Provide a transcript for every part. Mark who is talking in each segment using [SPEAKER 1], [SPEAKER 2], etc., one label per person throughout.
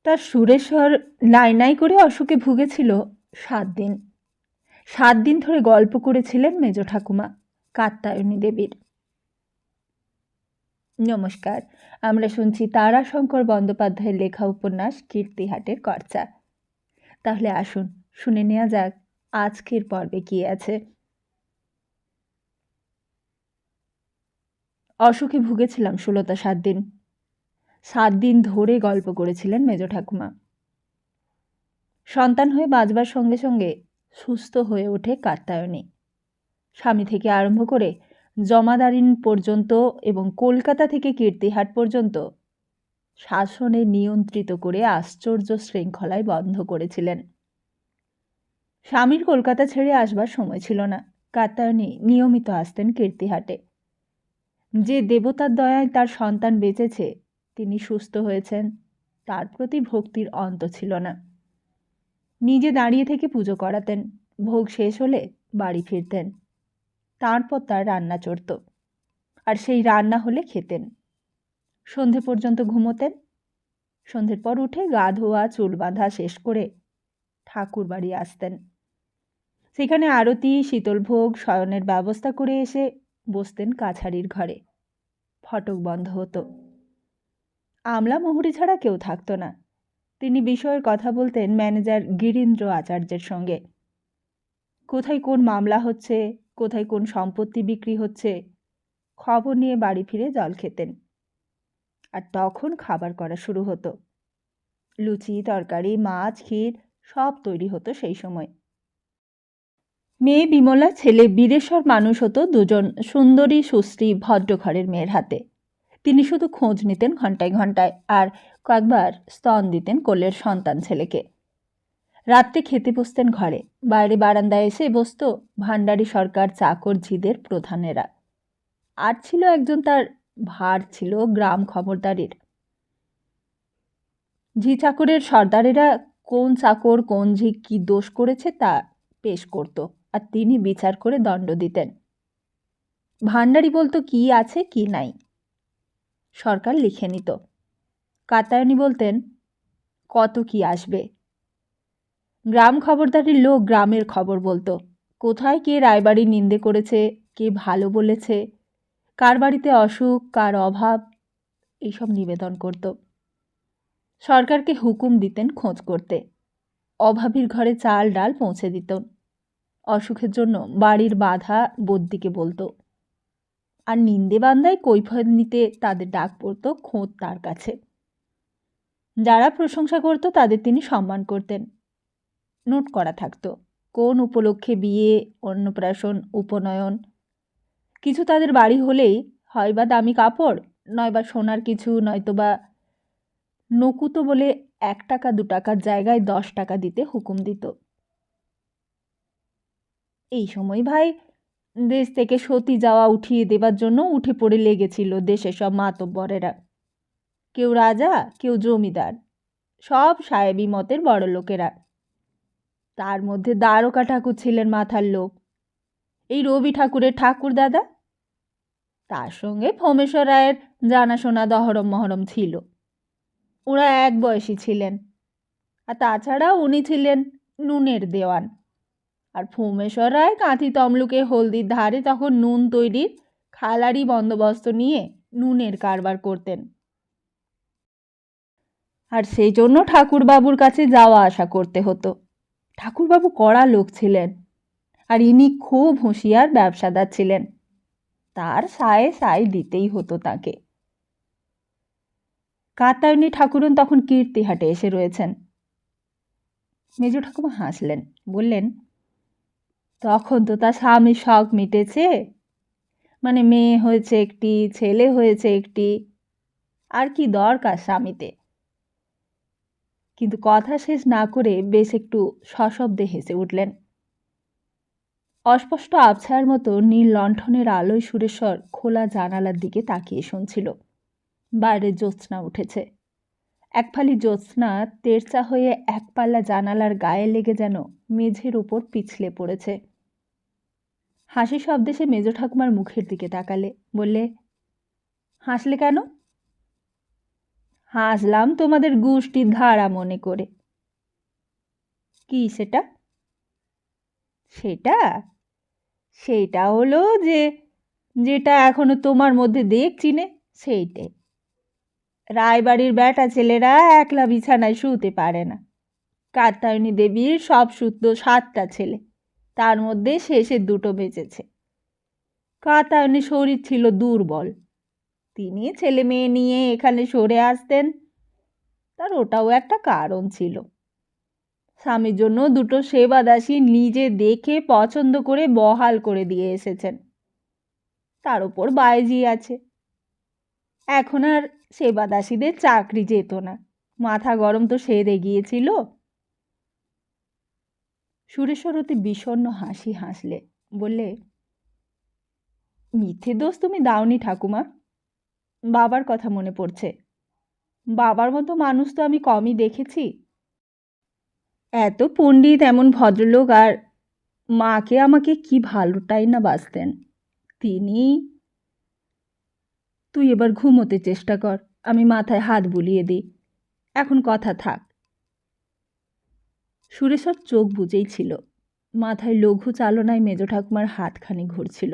[SPEAKER 1] তার সুরেশ্বর নাই নাই করে অসুখে ভুগেছিল 7 দিন। 7 দিন ধরে গল্প করেছিলেন মেজ ঠাকুমা কাত্যায়নী দেবীর। নমস্কার, আমরা শুনছি তারাশঙ্কর বন্দ্যোপাধ্যায়ের লেখা উপন্যাস কীর্তিহাটের কর্চা। তাহলে আসুন শুনে নেওয়া যাক আজকের পর্বে কি আছে। অসুখে ভুগেছিলাম 7 দিন। 7 দিন ধরে গল্প করেছিলেন মেজ ঠাকুমা। সন্তান হয়ে বাঁচবার সঙ্গে সঙ্গে সুস্থ হয়ে ওঠে কাত্যায়নী। স্বামী থেকে আরম্ভ করে জমাদারিন পর্যন্ত এবং কলকাতা থেকে কীর্তিহাট পর্যন্ত শাসনে নিয়ন্ত্রিত করে আশ্চর্য শৃঙ্খলায় বন্ধ করেছিলেন। স্বামীর কলকাতা ছেড়ে আসবার সময় ছিল না। কাত্যায়নী নিয়মিত আসতেন কীর্তিহাটে। যে দেবতার দয়ায় তার সন্তান বেঁচেছে, তিনি সুস্থ হয়েছেন, তার প্রতি ভক্তির অন্ত ছিল না। নিজে দাঁড়িয়ে থেকে পুজো করাতেন। ভোগ শেষ হলে বাড়ি ফিরতেন। তারপর তার রান্না চড়ত, আর সেই রান্না হলে খেতেন। সন্ধে পর্যন্ত ঘুমোতেন। সন্ধ্যের পর উঠে গা ধোয়া চুল বাঁধা শেষ করে ঠাকুর বাড়ি আসতেন। সেখানে আরতি, শীতলভোগ, শয়নের ব্যবস্থা করে এসে বসতেন কাছারির ঘরে। ফটক বন্ধ হতো। আমলা মুহুরি ছাড়া কেউ থাকতো না। তিনি বিষয়ের কথা বলতেন ম্যানেজার গিরীন্দ্র আচার্যের সঙ্গে। কোথায় কোন মামলা হচ্ছে, কোথায় কোন সম্পত্তি বিক্রি হচ্ছে, খবর নিয়ে বাড়ি ফিরে জল খেতেন। আর তখন খাবার করা শুরু হতো। লুচি, তরকারি, মাছ, ক্ষীর সব তৈরি হতো সেই সময়। মেয়ে বিমলা, ছেলে বীরেশ্বর মানুষ হতো 2জন সুন্দরী সুশ্রী ভদ্রঘরের মেয়ের হাতে। তিনি শুধু খোঁজ নিতেন ঘন্টায় ঘন্টায়, আর কয়েকবার স্তন দিতেন কোলের সন্তান ছেলেকে। রাত্রে খেতে বসতেন ঘরে। বাইরে বারান্দায় এসে বসত ভাণ্ডারী সরকার চাকর ঝিদের প্রধানেরা। আর ছিল একজন, তার ভার ছিল গ্রাম খবরদারির। ঝি চাকরের সর্দারেরা কোন চাকর কোন ঝি কি দোষ করেছে তা পেশ করত, আর তিনি বিচার করে দণ্ড দিতেন। ভাণ্ডারী বলতো কি আছে কি নাই, সরকার লিখে নিত। কাত্যায়নী বলতেন কত কি আসবে। গ্রাম খবরদারির লোক গ্রামের খবর বলতো। কোথায় কে রায়বাড়ির নিন্দে করেছে, কে ভালো বলেছে, কার বাড়িতে অসুখ, কার অভাব, এইসব নিবেদন করত। সরকারকে হুকুম দিতেন খোঁজ করতে। অভাবীর ঘরে চাল ডাল পৌঁছে দিত। অসুখের জন্য বাড়ির বাধা বদ্যিকে বলতো। আর নিন্দে বান্দায় কৈফিয়ত নিতে তাদের ডাক পড়তো খোঁজ তার কাছে। যারা প্রশংসা করত তাদের তিনি সম্মান করতেন। নোট করা থাকতো কোন উপলক্ষে বিয়ে, অন্নপ্রাশন, উপনয়ন। কিছু তাদের বাড়ি হলেই হয় বা দামি কাপড়, নয়বা সোনার কিছু, নয়তোবা নকুতো বলে 1 টাকা 2 টাকার জায়গায় 10 টাকা দিতে হুকুম দিত। এই সময় ভাই দেশ থেকে সতী যাওয়া উঠিয়ে দেবার জন্য উঠে পড়ে লেগেছিল দেশের সব মাতব্বরেরা। কেউ রাজা, কেউ জমিদার, সব সাহেবী মতের বড় লোকেরা। তার মধ্যে দ্বারকা ঠাকুর ছিলেন মাথার লোক, এই রবি ঠাকুরের ঠাকুর দাদা। তার সঙ্গে ভোমেশ্বর রায়ের জানাশোনা দহরম মহরম ছিল। ওরা এক বয়সী ছিলেন। আর তাছাড়া উনি ছিলেন নুনের দেওয়ান। আর ভোমেশ্বর রায় কাঁথি তমলুকে হলদির ধারে তখন নুন তৈরির খালারি বন্দোবস্ত নিয়ে নুনের কারবার করতেন। আর সেই জন্য ঠাকুরবাবুর কাছে যাওয়া আসা করতে হতো। ঠাকুরবাবু কড়া লোক ছিলেন, আর ইনি খুব হুঁশিয়ার ব্যবসাদার ছিলেন। তার সায় সায় দিতেই হতো তাকে। কাত্যায়নী ঠাকুরন তখন কীর্তিহাটে এসে রয়েছেন। মেজ ঠাকুমা হাসলেন, বললেন, তখন তো তার স্বামীর শখ মিটেছে, মানে মেয়ে হয়েছে একটি, ছেলে হয়েছে একটি, আর কি দরকার স্বামীতে। কিন্তু কথা শেষ না করে বেশ একটু সশব্দে হেসে উঠলেন। অস্পষ্ট আবছায়ার মতো নীল লণ্ঠনের আলোয় সুরেশ্বর খোলা জানালার দিকে তাকিয়ে শুনছিল। বাইরে জ্যোৎস্না উঠেছে। এক ফালি জ্যোৎস্না তেরচা হয়ে এক পাল্লা জানালার গায়ে লেগে যেন মেঝের উপর পিছলে পড়েছে। হাসি শব্দে সে মেজ ঠাকুমার মুখের দিকে তাকালে, বললে, হাসলে কেন? হাসলাম তোমাদের গোষ্ঠীর ধারা মনে করে। কি সেটা? সেটা সেটা হলো যে, যেটা এখনো তোমার মধ্যে দেখছি নে, সেইটাই। রায়বাড়ির বেটা ছেলেরা একলা বিছানায় শুতে পারে না। কাত্যায়নী দেবীর সব সূত্র 7টা ছেলে, তার মধ্যে শেষের 2টো বেঁচেছে। কাত্যায়নীর শরীর ছিল দুর্বল, তিনি ছেলে মেয়ে নিয়ে এখানে সরে আসতেন, তার ওটাও একটা কারণ ছিল। স্বামীর জন্য 2টো সেবাদাসী নিজে দেখে পছন্দ করে বহাল করে দিয়ে এসেছেন। তার উপর বায়েজি আছে। এখন আর সেবাদাসীদের চাকরি যেত না, মাথা গরম তো সেরে গিয়েছিল। সুরেশ্বর অতি বিষণ্ণ হাসি হাসলে, বললে, মিথ্যে দোষ তুমি দাওনি ঠাকুমা। বাবার কথা মনে পড়ছে। বাবার মতো মানুষ তো আমি কমই দেখেছি। এত পণ্ডিত, এমন ভদ্রলোক, আর মাকে আমাকে কি ভালোটাই না বাসতেন তিনি। তুই এবার ঘুমোতে চেষ্টা কর, আমি মাথায় হাত বুলিয়ে দিই, এখন কথা থাক। সুরেশ্বর চোখ বুজেই ছিল, মাথায় লঘু চালনায় মেজ ঠাকুমার হাতখানি ঘুরছিল।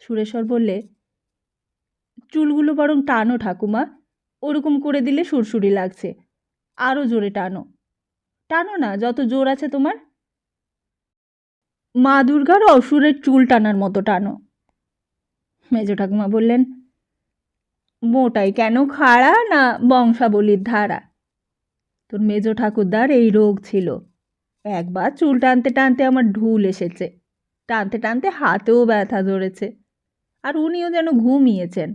[SPEAKER 1] সুরেশ্বর বললে, চুলগুলো বরং টানো ঠাকুমা, ওরকম করে দিলে সুরসুরি লাগছে, আরও জোরে টানো। টানো না, যত জোর আছে তোমার। মা দুর্গার অসুরের চুল টানার মতো টানো। মেজ ঠাকুমা বললেন, মোটাই কেন খাড়া না বংশাবলীর ধারা? তোর মেজ ঠাকুরদার এই রোগ ছিল, একবার চুল টানতে টানতে আমার ঢুল এসেছে, টানতে টানতে হাতেও ব্যথা ধরেছে, আর উনিও যেন ঘুমিয়েছেন।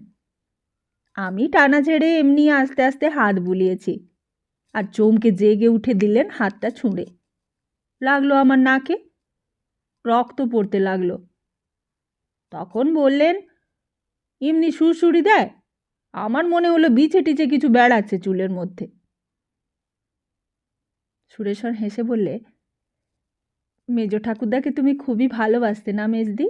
[SPEAKER 1] আমি টানা ছেড়ে এমনি আস্তে আস্তে হাত বুলিয়েছি, আর চমকে জেগে উঠে দিলেন হাতটা ছুঁড়ে। লাগলো আমার নাকে, রক্ত পড়তে লাগলো। তখন বললেন, এমনি সুরসুরি দেয়? আমার মনে হলো বিছে টিচে কিছু বেড়াচ্ছে চুলের মধ্যে। সুরেশ্বর হেসে বললে, মেজ ঠাকুরদাকে তুমি খুবই ভালোবাসতে না মেজদি?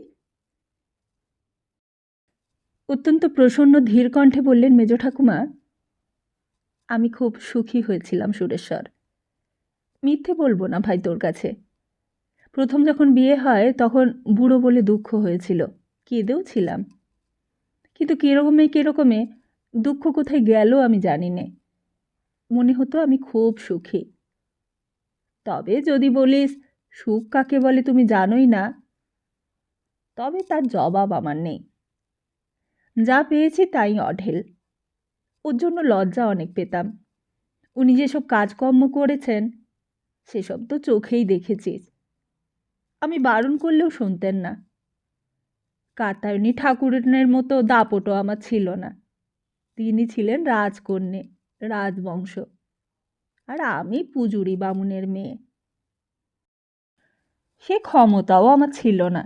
[SPEAKER 1] অত্যন্ত প্রসন্ন ধীর কণ্ঠে বললেন মেজ ঠাকুমা, আমি খুব সুখী হয়েছিলাম সুরেশ্বর, মিথ্যে বলবো না ভাই তোর কাছে। প্রথম যখন বিয়ে হয় তখন বুড়ো বলে দুঃখ হয়েছিল, কেঁদেও ছিলাম, কিন্তু কিরকমে দুঃখ কোথায় গেল আমি জানি নে, মনে হতো আমি খুব সুখী। তবে যদি বলিস সুখ কাকে বলে তুমি জানোই না, তবে তার জবাব আমার নেই। যা পেয়েছি তাই অঢেল। ওর জন্য লজ্জা অনেক পেতাম। উনি যেসব কাজকর্ম করেছেন সেসব তো চোখেই দেখেছিস, আমি বারণ করলেও শুনতেন না। কাত্যায়নী ঠাকুরের মতো দাপটও আমার ছিল না, তিনি ছিলেন রাজকন্যে, রাজবংশ, আর আমি পুজুরি বামুনের মেয়ে। সে ক্ষমতাও আমার ছিল না,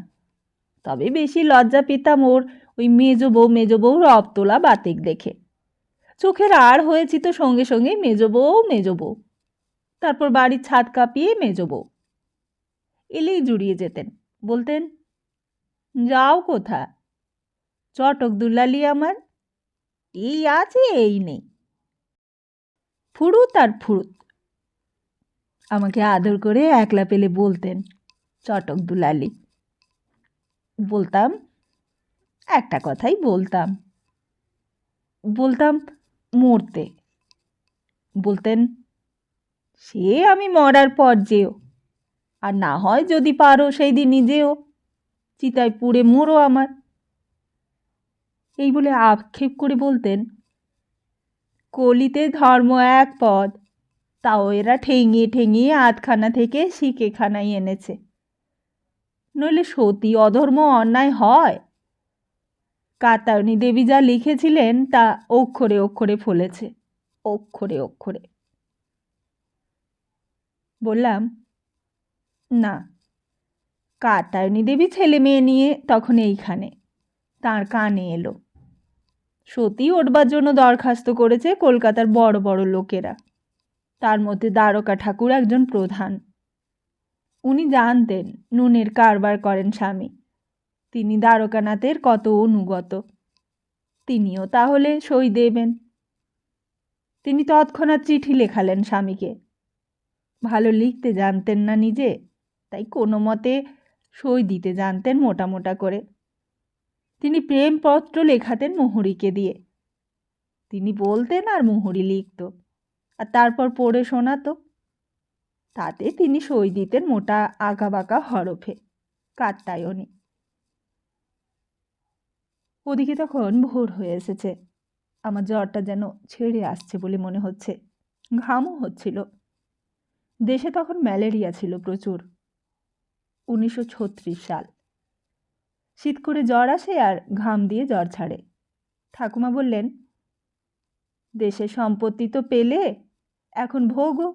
[SPEAKER 1] তবে বেশি লজ্জা পেতাম ওর ওই মেজ বউ রব তোলা বাতিক দেখে। চোখের আর হয়েছি তো সঙ্গে সঙ্গে মেজ বউ, তারপর বাড়ির ছাদ কাঁপিয়ে মেজ বউ। এলেই জুড়িয়ে যেতেন, বলতেন, যাও কোথা? চটক দুলালি আমার, এই আছে এই নেই, ফুরুত আর ফুরুত। আমাকে আদর করে একলা পেলে বলতেন, চটক দুলালি। বলতাম, একটা কথাই বলতাম, মরতে। বলতেন, সে আমি মরার পর যেও, আর না হয় যদি পারো সেই দিনই যেও, চিতায় পুড়ে মরো আমার। এই বলে আক্ষেপ করে বলতেন, কলিতে ধর্ম এক পদ, তাও এরা ঠেঙিয়ে ঠেঙিয়ে আধখানা থেকে শিকেখানায় এনেছে, নইলে সতী অধর্ম অন্যায় হয়? কাত্যায়নী দেবী যা লিখেছিলেন তা অক্ষরে অক্ষরে ফলেছে, অক্ষরে অক্ষরে। বললাম, না, কাত্যায়নী দেবী ছেলে মেয়ে নিয়ে তখন এইখানে, তার কানে এলো। সতী ওঠবার জন্য দরখাস্ত করেছে কলকাতার বড় বড় লোকেরা, তার মধ্যে দ্বারকা ঠাকুর একজন প্রধান। উনি জানতেন নুনের কারবার করেন স্বামী, তিনি দ্বারকানাথের কত অনুগত, তিনিও তাহলে সই দেবেন। তিনি তৎক্ষণাৎ চিঠি লেখালেন স্বামীকে। ভালো লিখতে জানতেন না নিজে, তাই কোনো মতে সই দিতে জানতেন মোটা মোটা করে। তিনি প্রেমপত্র লেখাতেন মুহুরীকে দিয়ে। তিনি বলতেন আর মুহুরী লিখত, আর তারপর পড়ে শোনাতো। তাতে তিনি সই দিতেন মোটা আঁকাবাঁকা হরফে, কাত্যায়নী। ওদিকে তখন ভোর হয়ে এসেছে। আমার জ্বরটা যেন ছেড়ে আসছে বলে মনে হচ্ছে। ঘামও হচ্ছিল। দেশে তখন ম্যালেরিয়া ছিল প্রচুর। 1936 সাল। শীত করে জ্বর আসে আর ঘাম দিয়ে জ্বর ছাড়ে। ঠাকুমা বললেন, দেশের সম্পত্তি তো পেলে, এখন ভোগও।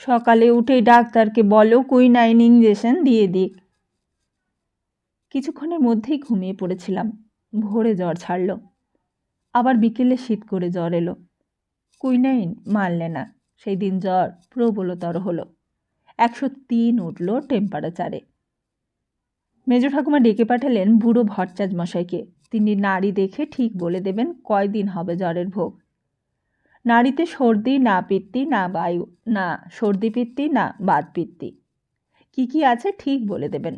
[SPEAKER 1] সকালে উঠেই ডাক্তারকে বলো কুইনাইন ইঞ্জেকশন দিয়ে দিক। কিছুক্ষণের মধ্যেই ঘুমিয়ে পড়েছিলাম। ভোরে জ্বর ছাড়ল, আবার বিকেলে শীত করে জ্বর এলো। কুইনাইন মানলে না। সেই দিন জ্বর প্রবলতর হলো। 103 উঠল টেম্পারেচারে। মেজ ঠাকুমা ডেকে পাঠালেন বুড়ো ভট্টাচ মশাইকে। তিনি নাড়ি দেখে ঠিক বলে দেবেন কয়দিন হবে জ্বরের ভোগ। নাড়িতে সর্দি না পিত্তি না বায়ু, না সর্দি পিত্তি না বাত পিত্তি, কি আছে ঠিক বলে দেবেন।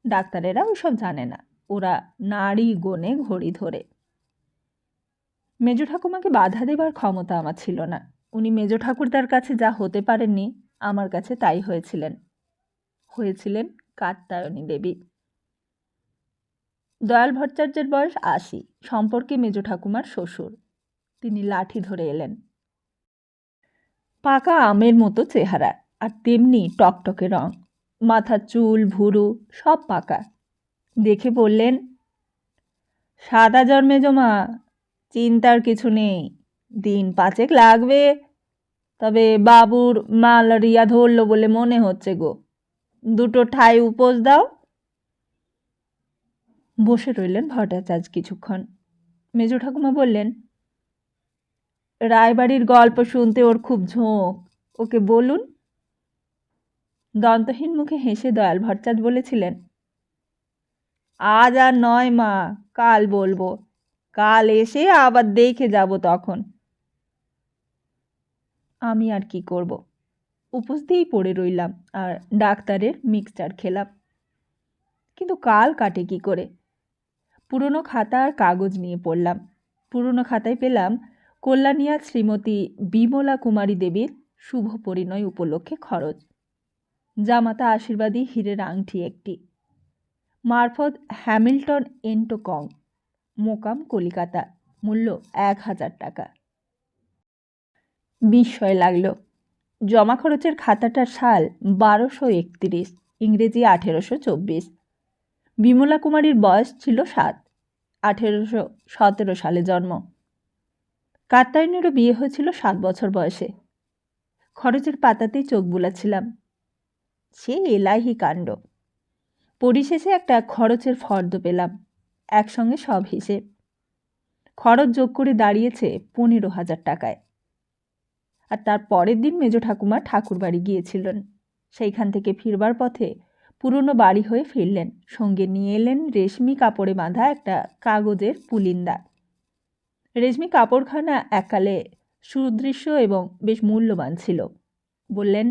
[SPEAKER 1] ডাক্তারেরা ওসব জানে না, ওরা নাড়ি গোনে ঘড়ি ধরে। মেজ ঠাকুমাকে বাধা দেবার ক্ষমতা আমার ছিল না। উনি মেজ ঠাকুরদার কাছে যা হতে পারেননি, আমার কাছে তাই হয়েছিলেন কাত্যায়নী দেবী। দয়াল ভট্টাচার্যের বয়স 80, সম্পর্কে মেজ ঠাকুমার শ্বশুর। তিনি লাঠি ধরে এলেন। পাকা আমের মতো চেহারা, আর তেমনি টকটকে রং, মাথার চুল ভুরু সব পাকা। দেখে বললেন, সাদা জ্বর মেজমা, চিন্তার কিছু নেই, দিন 5 লাগবে। তবে বাবুর ম্যালেরিয়া ধরল বলে মনে হচ্ছে গো, 2 ঠাই উপোস দাও। বসে রইলেন ভট্টাচার্য কিছুক্ষণ। মেজ ঠাকুমা বললেন, রায়বাড়ির গল্প শুনতে ওর খুব ঝোঁক, ওকে বলুন। দন্তহীন মুখে হেসে দয়াল ভট্টাচার্য বলেছিলেন, আজ আর নয় মা, কাল বলবো। কাল এসে আবার দেখে যাব তখন। আমি আর কি করব, উপোস দিয়েই পড়ে রইলাম আর ডাক্তারের মিক্সচার খেলাম। কিন্তু কাল কাটে কি করে? পুরনো খাতা আর কাগজ নিয়ে পড়লাম। পুরনো খাতায় পেলাম কল্যাণিয়া শ্রীমতী বিমলা কুমারী দেবীর শুভ পরিণয় উপলক্ষে খরচ। জামাতা আশীর্বাদী হীরের আংটি একটি, মারফত হ্যামিল্টন এন্টো কং, মোকাম কলিকাতা, মূল্য 1000 টাকা। বিস্ময় লাগল। জমা খরচের খাতাটার সাল 1231, ইংরেজি 1824। বিমলা কুমারীর বয়স ছিল 7, 1817 সালে জন্ম। কাত্যায়নেরও বিয়ে হয়েছিল 7 বছর বয়সে। খরচের পাতাতেই চোখ বুলাচ্ছিলাম। সে এলাহি কাণ্ড। পরিশেষে একটা খরচের ফর্দ পেলাম, একসঙ্গে সব হিসেব। খরচ যোগ করে দাঁড়িয়েছে 15,000 টাকায়। আর তার পরের দিন মেজ ঠাকুমা ঠাকুর বাড়ি গিয়েছিলেন। সেইখান থেকে ফিরবার পথে পুরনো বাড়ি হয়ে ফিরলেন। সঙ্গে নিয়ে এলেন রেশমি কাপড়ে বাঁধা একটা কাগজের পুলিন্দা। রেশমি কাপড়খানা এককালে সুদৃশ্য এবং বেশ মূল্যবান ছিল। বললেন,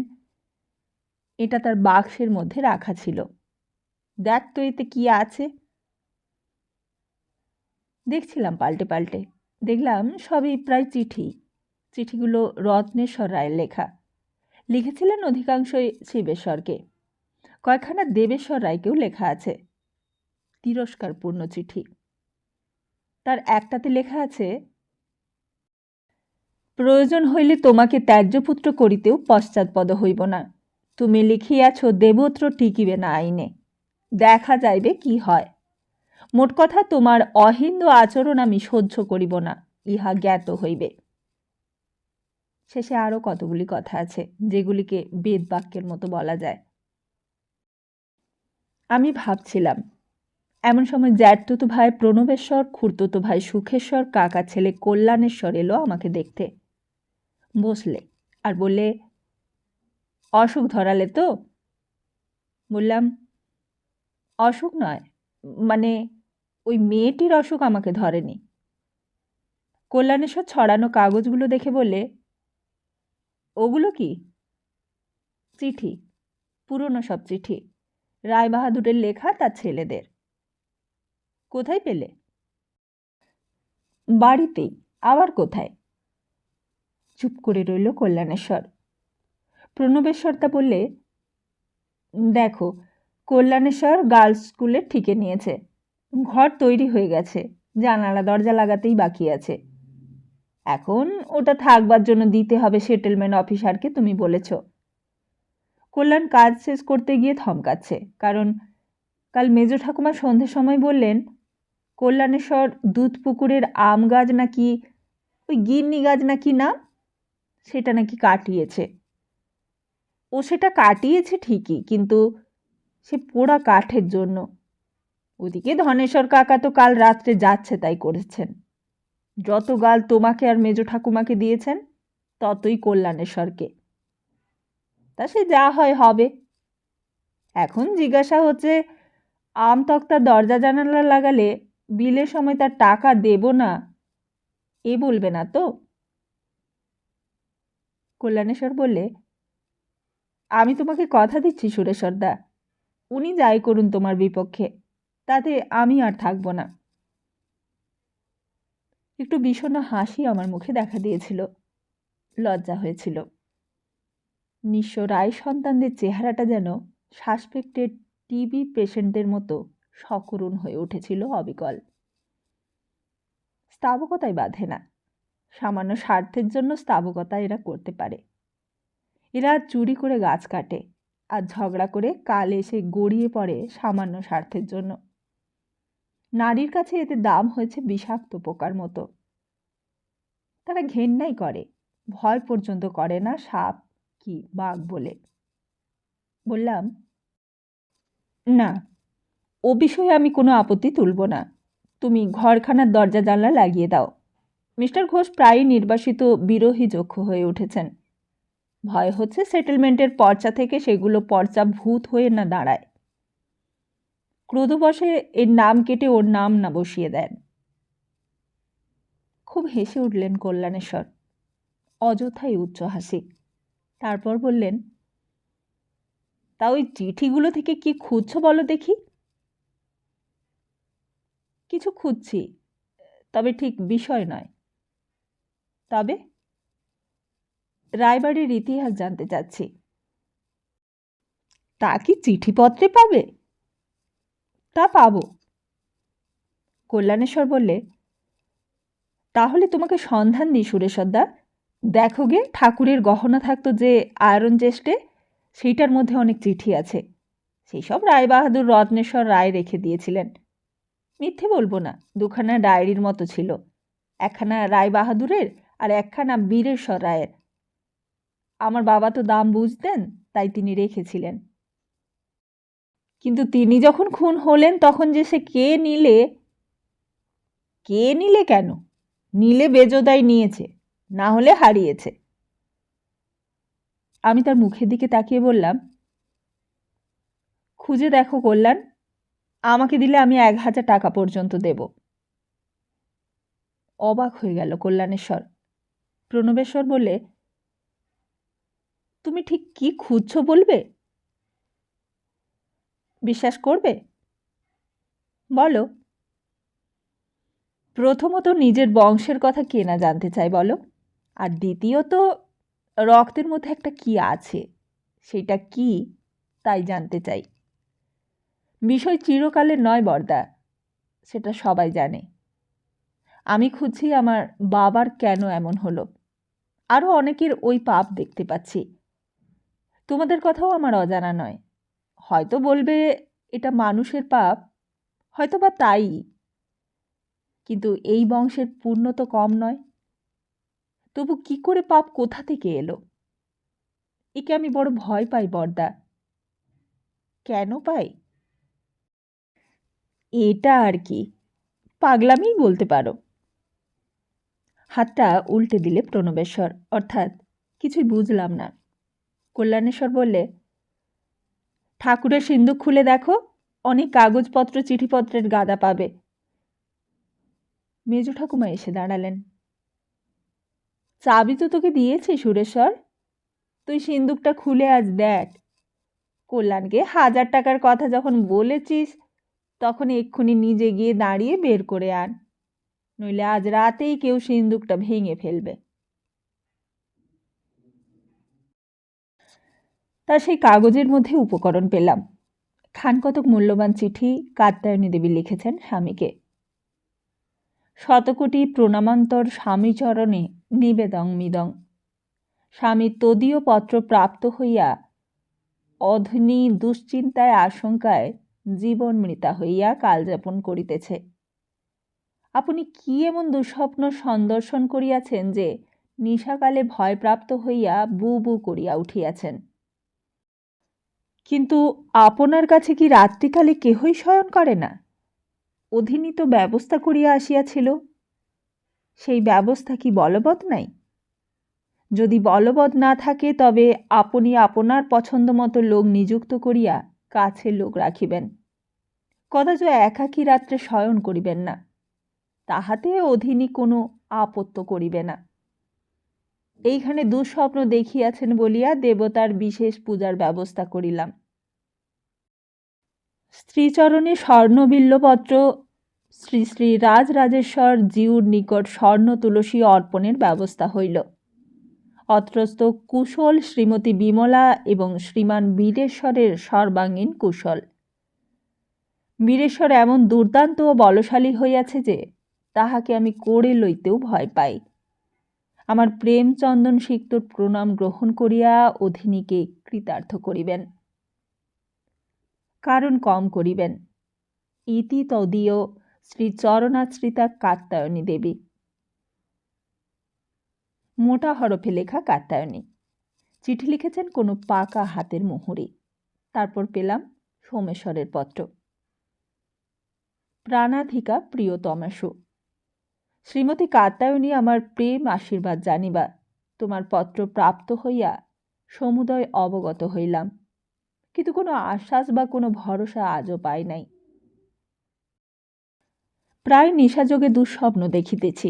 [SPEAKER 1] এটা তার বাক্সের মধ্যে রাখা ছিল, দেখ তো এতে কি আছে। দেখছিলাম পাল্টে পাল্টে। দেখলাম সবই প্রায় চিঠি। চিঠিগুলো রত্নেশ্বর রায়ের লেখা। লিখেছিলেন অধিকাংশই শিবেশ্বরকে। কয়েকখানা দেবেশ্বর রায়কেও লেখা আছে। তিরস্কারপূর্ণ চিঠি। তার একটাতে লেখা আছে, প্রয়োজন হইলে তোমাকে ত্যায্যপুত্র করিতেও পশ্চাৎপদ হইব না। তুমি লিখিয়াছ দেবত্র টিকিবে না আইনে, দেখা যাইবে কি হয়। মোট কথা তোমার অহিন্দু আচরণ আমি সহ্য করিব না, ইহা জ্ঞাত হইবে। শেষে আরও কতগুলি কথা আছে, যেগুলিকে বেদবাক্যের মতো বলা যায়। আমি ভাবছিলাম, এমন সময় জ্যাঠতুতো ভাই প্রণবেশ্বর, খুড়তুতো ভাই সুখেশ্বর, কাকা ছেলে কল্যাণেশ্বর এলো আমাকে দেখতে। বসলে আর বললে, অসুখ ধরালে তো? বললাম, অসুখ নয়, মানে ওই মেয়েটির অসুখ আমাকে ধরেনি। কল্যাণেশ্বর ছড়ানো কাগজগুলো দেখে বললে, ওগুলো কি? চিঠি, পুরনো সব চিঠি, রায়বাহাদুরের লেখা তার ছেলেদের। কোথায় পেলে? বাড়িতেই, আবার কোথায়? চুপ করে রইল কল্যাণেশ্বর। প্রণবেশ্বর তা বললে, দেখো, কল্যাণেশ্বর গার্লস স্কুলের ঠিকে নিয়েছে, ঘর তৈরি হয়ে গেছে, জানালা দরজা লাগাতেই বাকি আছে। এখন ওটা থাকবার জন্য দিতে হবে সেটেলমেন্ট অফিসারকে, তুমি বলেছ। কল্যাণ কাজ শেষ করতে গিয়ে থমকাচ্ছে, কারণ কাল মেজ ঠাকুমা সন্ধ্যের সময় বললেন কল্যাণেশ্বর দুধপুকুরের আম গাছ নাকি, ওই গিন্নি গাছ নাকি নাম, সেটা নাকি কাটিয়েছে। ও সেটা কাটিয়েছে ঠিকই, কিন্তু সে পোড়া কাঠের জন্য। ওদিকে ধনেশ্বর কাকা তো কাল রাত্রে যাচ্ছে তাই করেছেন। যত গাল তোমাকে আর মেজ ঠাকুমাকে দিয়েছেন, ততই কল্যাণেশ্বরকে। তা সে যা হয় হবে। এখন জিজ্ঞাসা হচ্ছে, আম তক্তার দরজা জানালা লাগালে বিলের সময় তার টাকা দেব না, এ বলবে না তো? কল্যাণেশ্বর বললে, আমি তোমাকে কথা দিচ্ছি সুরেশ্বরদা, উনি যাই করুন তোমার বিপক্ষে, তাতে আমি আর থাকব না। একটু বিষণ্ণ হাসি আমার মুখে দেখা দিয়েছিল, লজ্জা হয়েছিল। নিঃস্ব রায় সন্তানদের চেহারাটা যেন সাসপেক্টেড টিবি পেশেন্টদের মতো সকরুণ হয়ে উঠেছিল অবিকল। স্থাবকতায় বাধে না, সামান্য স্বার্থের জন্য স্থাবকতা এরা করতে পারে। এরা চুরি করে গাছ কাটে আর ঝগড়া করে কাল এসে গড়িয়ে পড়ে সামান্য স্বার্থের জন্য। নারীর কাছে এদের দাম হয়েছে বিষাক্ত পোকার মতো। তারা ঘেন্নাই করে, ভয় পর্যন্ত করে না সাপ কি বাঘ বলে। বললাম, না, ও বিষয়ে আমি কোনো আপত্তি তুলব না, তুমি ঘরখানার দরজা জানলা লাগিয়ে দাও। মিস্টার ঘোষ প্রায়ই নির্বাসিত বিরোহী যক্ষ হয়ে উঠেছেন। ভয় হচ্ছে সেটেলমেন্টের পর্চা থেকে সেগুলো পর্চা ভূত হয়ে না দাঁড়ায়, ক্রোধবশে এর নাম কেটে ওর নাম না বসিয়ে দেন। খুব হেসে উঠলেন কল্যাণেশ্বর, অযথাই উচ্চ হাসি। তারপর বললেন, তা ওই চিঠিগুলো থেকে কি খুঁজছ বলো দেখি। কিছু খুঁজছি, তবে ঠিক বিষয় নয়। তবে রায়বাড়ির ইতিহাস জানতে চাচ্ছি। তা কি চিঠিপত্রে পাবে? তা পাবো। কল্যাণেশ্বর বললে, তাহলে তোমাকে সন্ধান দিই সুরেশ্বরদা, দেখো গে ঠাকুরের গহনা থাকতো যে আয়রন চেস্টে, সেইটার মধ্যে অনেক চিঠি আছে। সেই সব রায়বাহাদুর রত্নেশ্বর রায় রেখে দিয়েছিলেন। মিথ্যে বলবো না, দুখানা ডায়েরির মতো ছিল, একখানা রায়বাহাদুরের আর একখানা বীরেশ্বর রায়ের। আমার বাবা তো দাম বুঝতেন, তাই তিনি রেখেছিলেন। কিন্তু তিনি যখন খুন হলেন তখন যে সে কে নিলে কেন? নিলে বেজোদাই নিয়েছে, না হলে হারিয়েছে। আমি তার মুখের দিকে তাকিয়ে বললাম, খুঁজে দেখো কল্যাণ, আমাকে দিলে আমি 1000 টাকা পর্যন্ত দেব। অবাক হয়ে গেল কল্যাণেশ্বর। প্রণবেশ্বর বললে, তুমি ঠিক কি খুঁজছ বলবে? বিশ্বাস করবে? বলো। প্রথমত নিজের বংশের কথা কে না জানতে চায় বলো, আর দ্বিতীয়ত রক্তের মধ্যে একটা কি আছে, সেটা কি তাই জানতে চাই। বিষয় চিরকালের নয় বর্দা, সেটা সবাই জানে। আমি খুঁজছি আমার বাবার কেন এমন হলো। আরও অনেকের ওই পাপ দেখতে পাচ্ছি। তোমাদের কথাও আমার অজানা নয়। হয়তো বলবে এটা মানুষের পাপ, হয়তো বা তাই, কিন্তু এই বংশের পুণ্য তো কম নয়। তবু কি করে পাপ কোথা থেকে এলো? একে আমি বড় ভয় পাই বর্দা। কেন পাই? এটা আর কি, পাগলামিই বলতে পারো। হাতটা উল্টে দিলে প্রণবেশ্বর, অর্থাৎ কিছুই বুঝলাম না। কল্যাণেশ্বর বললে, ঠাকুরের সিন্দুক খুলে দেখো, অনেক কাগজপত্র চিঠিপত্রের গাদা পাবে। মেজ ঠাকুমা এসে দাঁড়ালেন। চাবি তো তোকে দিয়েছে সুরেশ্বর, তুই সিন্দুকটা খুলে আজ দেখ। কল্যাণকে 1000 টাকার কথা যখন বলেছিস তখন এক্ষুনি নিজে গিয়ে দাঁড়িয়ে বের করে আন, নইলে আজ রাতেই কেউ সিন্দুকটা ভেঙে ফেলবে। তা সেই কাগজের মধ্যে উপকরণ পেলাম। খানকতক মূল্যবান চিঠি কাত্যায়নী দেবী লিখেছেন স্বামীকে। শতকোটি প্রণামান্তর স্বামীচরণে নিবেদং মিদং। স্বামী তদীয় পত্র প্রাপ্ত হইয়া অধুনি দুশ্চিন্তায় আশঙ্কায় জীবন মৃতা হইয়া কালযাপন করিতেছে। আপনি কি এমন দুঃস্বপ্ন সন্দর্শন করিয়াছেন যে নিশাকালে ভয়প্রাপ্ত হইয়া বু বু করিয়া উঠিয়াছেন? কিন্তু আপনার কাছে কি রাত্রিকালে কেহই শয়ন করে না? অধীনী তো ব্যবস্থা করিয়া আসিয়াছিল, সেই ব্যবস্থা কি বলবৎ নাই? যদি বলবৎ না থাকে তবে আপনি আপনার পছন্দ মতো লোক নিযুক্ত করিয়া কাছের লোক রাখিবেন। কদাচ একাকী রাত্রে শয়ন করিবেন না, তাহাতে অধীনী কোনো আপত্ত করিবে না। এইখানে দুঃস্বপ্ন দেখিয়াছেন বলিয়া দেবতার বিশেষ পূজার ব্যবস্থা করিলাম। স্ত্রীচরণে স্বর্ণবিল্লপত্র শ্রী শ্রী রাজরাজেশ্বর জিউর নিকট স্বর্ণ তুলসী অর্পণের ব্যবস্থা হইল। অত্রস্থ কুশল শ্রীমতী বিমলা এবং শ্রীমান বীরেশ্বরের সর্বাঙ্গীন কুশল। বীরেশ্বর এমন দুর্দান্ত ও বলশালী হইয়াছে যে তাহাকে আমি কোড়ে লইতেও ভয় পাই। আমার প্রেমচন্দন সিক্তর প্রণাম গ্রহণ করিয়া অধীনীকে কৃতার্থ করিবেন, কারণ কম করিবেন। ইতি তদীয় শ্রী চরণাশ্রিতা কাত্যায়নী দেবী। মোটা হরফে লেখা কাত্যায়নী। চিঠি লিখেছেন কোনো পাকা হাতের মোহরে। তারপর পেলাম সোমেশ্বরের পত্র। প্রাণাধিকা প্রিয়তমাসু, শ্রীমতী কাত্যায়নী আমার প্রেম আশীর্বাদ জানিবা তোমার পত্র প্রাপ্ত হইয়া সমুদয় অবগত হইলাম, কিন্তু কোনো আশ্বাস বা কোনো ভরসা আজও পাই নাই। প্রায় নিশাযোগে দুঃস্বপ্ন দেখিতেছি।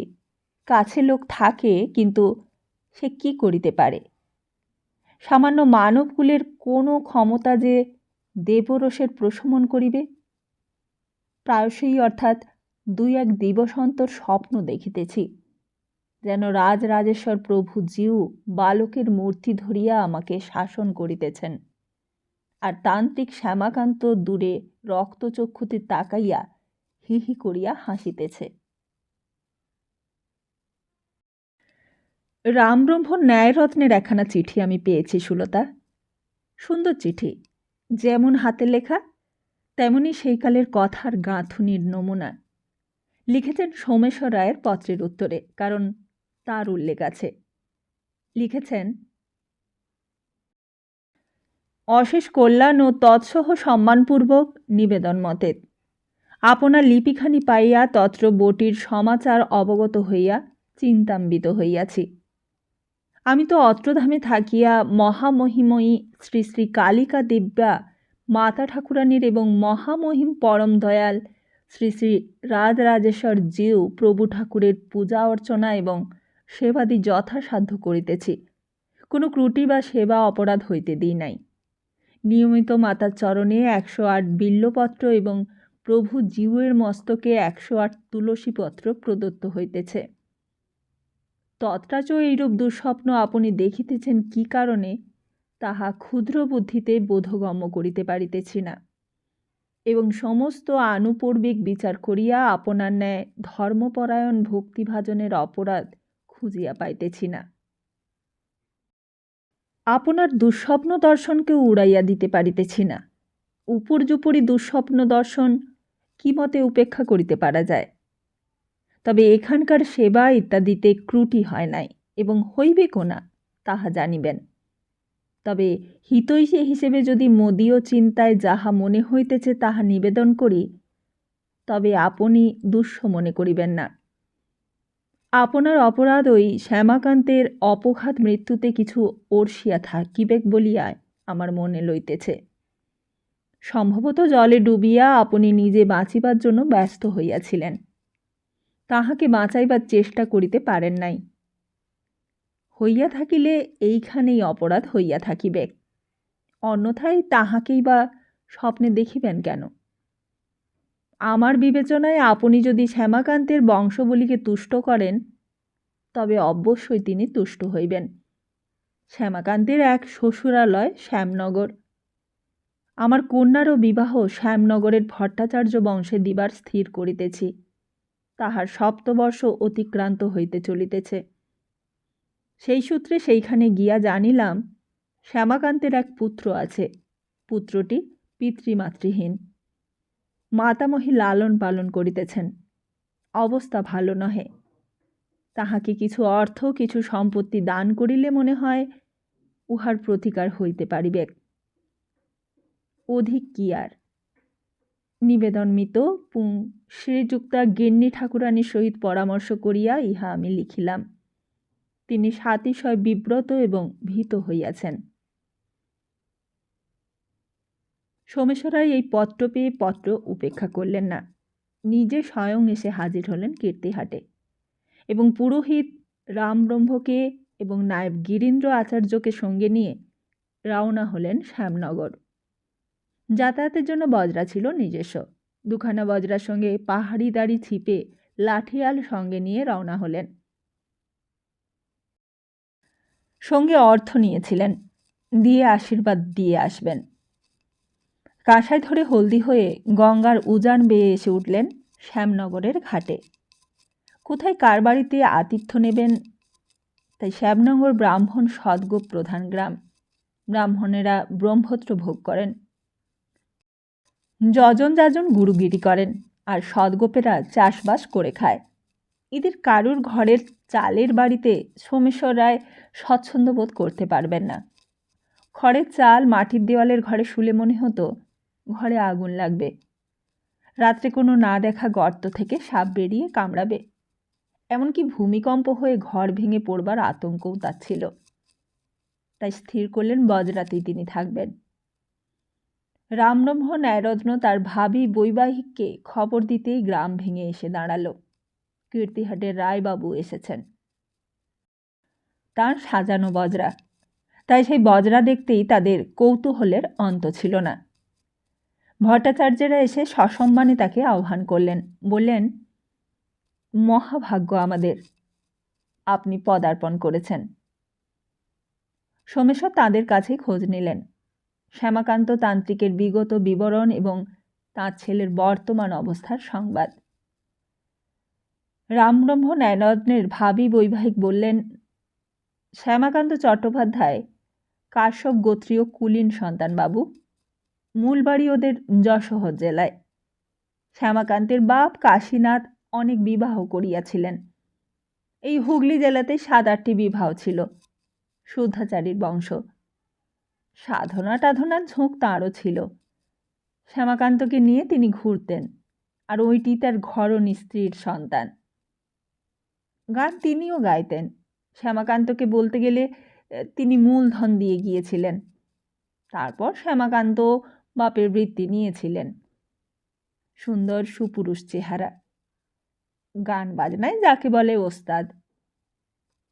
[SPEAKER 1] কাছে লোক থাকে, কিন্তু সে কি করিতে পারে? সামান্য মানবকুলের কোনো ক্ষমতা যে দেবরসের প্রশমন করিবে? প্রায়শই অর্থাৎ 2-1 দিবস অন্তর স্বপ্ন দেখিতেছি, যেন রাজরাজেশ্বর প্রভু জিউ বালকের মূর্তি ধরিয়া আমাকে শাসন করিতেছেন, আর তান্ত্রিক শ্যামাকান্ত দূরে রক্তচক্ষুতে তাকাইয়া হি হি করিয়া হাসিতেছে। রামব্রহ্ম ন্যায়রত্নের একখানা চিঠি আমি পেয়েছি সুলতা। সুন্দর চিঠি, যেমন হাতে লেখা তেমনি সেইকালের কথার গাঁথুনির নমুনা। লিখেছেন সোমেশ্বর রায়ের পত্রের উত্তরে, কারণ তার উল্লেখ আছে। লিখেছেন, অশেষ কল্যাণ ও তৎসহ সম্মানপূর্বক নিবেদন মতে আপনার লিপিখানি পাইয়া তত্র বটির সমাচার অবগত হইয়া চিন্তান্বিত হইয়াছি। আমি তো অত্রধামে থাকিয়া মহামহিময়ী শ্রী শ্রী কালিকা দিব্যা মাতা ঠাকুরানীর এবং মহামহিম পরম দয়াল শ্রী শ্রী রাজরাজেশ্বর জিউ প্রভু ঠাকুরের পূজা অর্চনা এবং সেবাদি যথাসাধ্য করিতেছি। কোনো ত্রুটি বা সেবা অপরাধ হইতে দিই নাই। নিয়মিত মাতার চরণে 108 বিল্লপত্র এবং প্রভু জিউয়ের মস্তকে 108 তুলসীপত্র প্রদত্ত হইতেছে। তৎরাচ এইরূপ দুঃস্বপ্ন আপনি দেখিতেছেন কি কারণে, তাহা ক্ষুদ্র বুদ্ধিতে বোধগম্য করিতে পারিতেছি না, এবং সমস্ত আনুপূর্বিক বিচার করিয়া আপনার ন্যায় ধর্মপরায়ণ ভক্তিভাজনের অপরাধ খুঁজিয়া পাইতেছি না। আপনার দুঃস্বপ্ন দর্শনকেও উড়াইয়া দিতে পারিতেছি না। উপর্যুপরি দুঃস্বপ্ন দর্শন কি মতে উপেক্ষা করিতে পারা যায়? তবে এখানকার সেবা ইত্যাদিতে ত্রুটি হয় নাই এবং হইবেকও না, তাহা জানিবেন। তবে হিতৈষী হিসেবে যদি মদীয় চিন্তায় যাহা মনে হইতেছে তাহা নিবেদন করি, তবে আপনি দুঃস্ব মনে করিবেন না। আপনার অপরাধ ওই শ্যামাকান্তের অপঘাত মৃত্যুতে কিছু ওর্ষিয়া থাকিবেক বলিয়া আমার মনে লইতেছে। সম্ভবত জলে ডুবিয়া আপনি নিজে বাঁচিবার জন্য ব্যস্ত হইয়াছিলেন, তাহাকে বাঁচাইবার চেষ্টা করিতে পারেন নাই। হইয়া থাকিলে এইখানেই অপরাধ হইয়া থাকিবে, অন্যথায় তাহাকেই বা স্বপ্নে দেখিবেন কেন? আমার বিবেচনায় আপনি যদি শ্যামাকান্তের বংশবলীকে তুষ্ট করেন, তবে অবশ্যই তিনি তুষ্ট হইবেন। শ্যামাকান্তের এক শ্বশুরালয় শ্যামনগর। আমার কন্যারও বিবাহ শ্যামনগরের ভট্টাচার্য বংশে দিবার স্থির করিতেছি। তাহার সপ্তবর্ষ অতিক্রান্ত হইতে চলিতেছে। সেই সূত্রে সেইখানে গিয়া জানিলাম শ্যামাকান্তের এক পুত্র আছে। পুত্রটি পিতৃমাতৃহীন। মাতামহী লালন পালন করিতেছেন। অবস্থা ভালো নহে। তাহাকে কিছু অর্থ কিছু সম্পত্তি দান করিলে মনে হয় উহার প্রতিকার হইতে পারিবে। অধিক কি আর। নিবেদনমিত শ্রীযুক্তা গিন্নি ঠাকুরানীর সহিত পরামর্শ করিয়া ইহা আমি লিখিলাম। তিনি সাতিশয় বিব্রত এবং ভীত হইয়াছেন। সোমেশ্বর রায় এই পত্র পেয়ে পত্র উপেক্ষা করলেন না। নিজে স্বয়ং এসে হাজির হলেন কীর্তিহাটে এবং পুরোহিত রামব্রহ্মকে এবং নায়েব গিরীন্দ্র আচার্যকে সঙ্গে নিয়ে রওনা হলেন শ্যামনগর। যাতায়াতের জন্য বজরা ছিল নিজস্ব। দুখানা বজরার সঙ্গে পাহাড়ি দাড়ি ছিপে লাঠিয়াল সঙ্গে নিয়ে রওনা হলেন। সঙ্গে অর্থ নিয়েছিলেন, দিয়ে আশীর্বাদ দিয়ে আসবেন। কাঁসাই ধরে হলদি হয়ে গঙ্গার উজান বেয়ে এসে উঠলেন শ্যামনগরের ঘাটে। কোথায় কার বাড়িতে আতিথ্য নেবেন, তাই শ্যামনগর ব্রাহ্মণ সদ্গোপ প্রধান গ্রাম। ব্রাহ্মণেরা ব্রহ্মত্র ভোগ করেন, যজন যাজন গুরুগিরি করেন, আর সদ্গোপেরা চাষবাস করে খায়। এদের কারুর ঘরের চালের বাড়িতে সোমেশ্বর রায় স্বচ্ছন্দ বোধ করতে পারবেন না। খড়ের চাল মাটির দেওয়ালের ঘরে শুলে মনে হতো ঘরে আগুন লাগবে। রাত্রে কোনো না দেখা গর্ত থেকে সাপ বেরিয়ে কামড়াবে। এমনকি ভূমিকম্প হয়ে ঘর ভেঙে পড়বার আতঙ্কও তার ছিল। তাই স্থির করলেন বজরাতেই তিনি থাকবেন। রামব্রহ্ম ন্যায়রত্ন তার ভাবী বৈবাহিককে খবর দিতেই গ্রাম ভেঙে এসে দাঁড়াল। কীর্তিহাটের রায়বাবু এসেছেন। তার সাজানো বজরা, তাই সেই বজরা দেখতেই তাদের কৌতূহলের অন্ত ছিল না। ভট্টাচার্যেরা এসে সসম্মানে তাকে আহ্বান করলেন। বললেন, মহাভাগ্য আমাদের, আপনি পদার্পণ করেছেন। সোমেশ্বর তাঁদের কাছেই খোঁজ নিলেন। শ্যামাকান্ত তান্ত্রিকের বিগত বিবরণ এবং তাঁর ছেলের বর্তমান অবস্থার সংবাদ। রামব্রহ্ম ন্যায়রত্নের ভাবী বৈবাহিক বললেন, শ্যামাকান্ত চট্টোপাধ্যায় কাশ্যপ গোত্রীয় কুলীন সন্তান বাবু। মূল বাড়ি ওদের যশোহর জেলায়। শ্যামাকান্তের বাপ কাশীনাথ অনেক বিবাহ করিয়াছিলেন। এই হুগলি জেলাতে 7-8টি বিবাহ ছিল। শুদ্ধাচারীর বংশ। সাধনা টাধনার ঝোঁক তাঁরও ছিল। শ্যামাকান্তকে নিয়ে তিনি ঘুরতেন, আর ওইটি তার ঘরণী স্ত্রীর সন্তান। গান তিনিও গাইতেন। শ্যামাকান্তকে বলতে গেলে তিনি মূলধন দিয়ে গিয়েছিলেন। তারপর শ্যামাকান্ত বাপের বৃত্তি নিয়েছিলেন। সুন্দর সুপুরুষ চেহারা। গান বাজনায় যাকে বলে ওস্তাদ।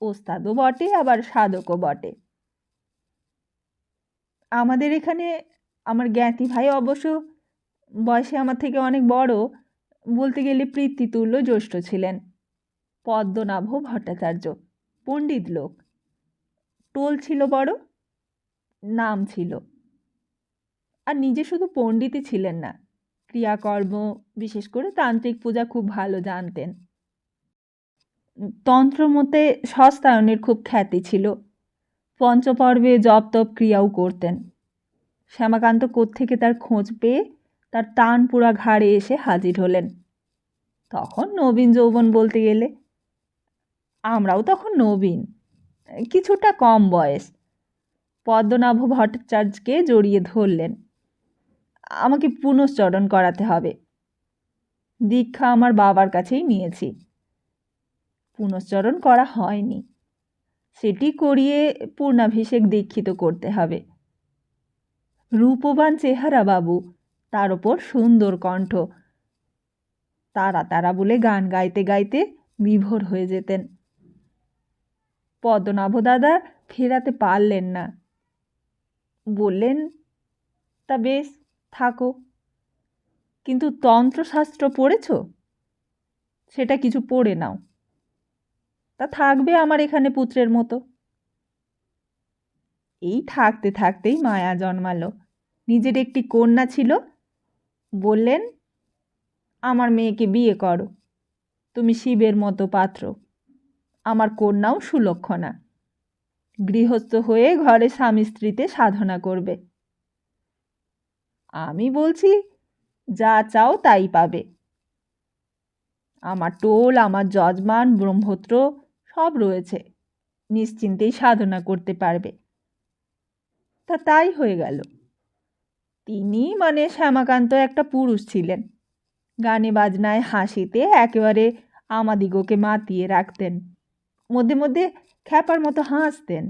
[SPEAKER 1] ওস্তাদও বটে, আবার সাধকও বটে। আমাদের এখানে আমার জ্ঞাতি ভাই অবশ্য বয়সে আমার থেকে অনেক বড়, বলতে গেলে পিতৃতুল্য জ্যেষ্ঠ ছিলেন। পদ্মনাভ ভট্টাচার্য, পণ্ডিত লোক। টোল ছিল বড়, নাম ছিল। আর নিজে শুধু পণ্ডিতই ছিলেন না, ক্রিয়াকর্ম, বিশেষ করে তান্ত্রিক পূজা খুব ভালো জানতেন। তন্ত্রমতে সস্তায়নের খুব খ্যাতি ছিল। পঞ্চপর্বে জপ তপ ক্রিয়াও করতেন। শ্যামাকান্ত কোত্থেকে তার খোঁজ পেয়ে তার তানপুরা ঘাড়ে এসে হাজির হলেন। তখন নবীন যৌবন বলতে গেলে। আমরাও তখন নবীন, কিছুটা কম বয়স। পদ্মনাভ ভট্টাচার্যকে জড়িয়ে ধরলেন। আমাকে পুনশ্চরণ করাতে হবে। দীক্ষা আমার বাবার কাছেই নিয়েছি। পুনশ্চরণ করা হয়নি, সেটি করিয়ে পূর্ণাভিষেক দীক্ষিত করতে হবে। রূপবান চেহারা বাবু, তার ওপর সুন্দর কণ্ঠ। তারা তারা বলে গান গাইতে গাইতে বিভোর হয়ে যেতেন। পদ্মনাভ দাদা ফেরাতে পারলেন না। বললেন, তা বেশ, থাকো, কিন্তু তন্ত্রশাস্ত্র পড়েছ? সেটা কিছু পড়ে নাও, তা থাকবে আমার এখানে পুত্রের মতো। এই থাকতে থাকতেই মায়া জন্মালো। নিজের একটি কন্যা ছিল। বললেন, আমার মেয়েকে বিয়ে করো, তুমি শিবের মতো পাত্র। আমার কন্যাও সুলক্ষণা, গৃহস্থ হয়ে ঘরে স্বামী স্ত্রীতে সাধনা করবে। আমি বলছি, যা চাও তাই পাবে। আমার টোল, আমার যজমান, ব্রহ্মত্র সব রয়েছে, নিশ্চিন্তেই সাধনা করতে পারবে। তা তাই হয়ে গেল। তিনি মানে শ্যামাকান্ত একটা পুরুষ ছিলেন। গানে বাজনায় হাসিতে একেবারে আমাদিগকে মাতিয়ে রাখতেন। মধ্যে মধ্যে খ্যাপার মতো হাসতেন।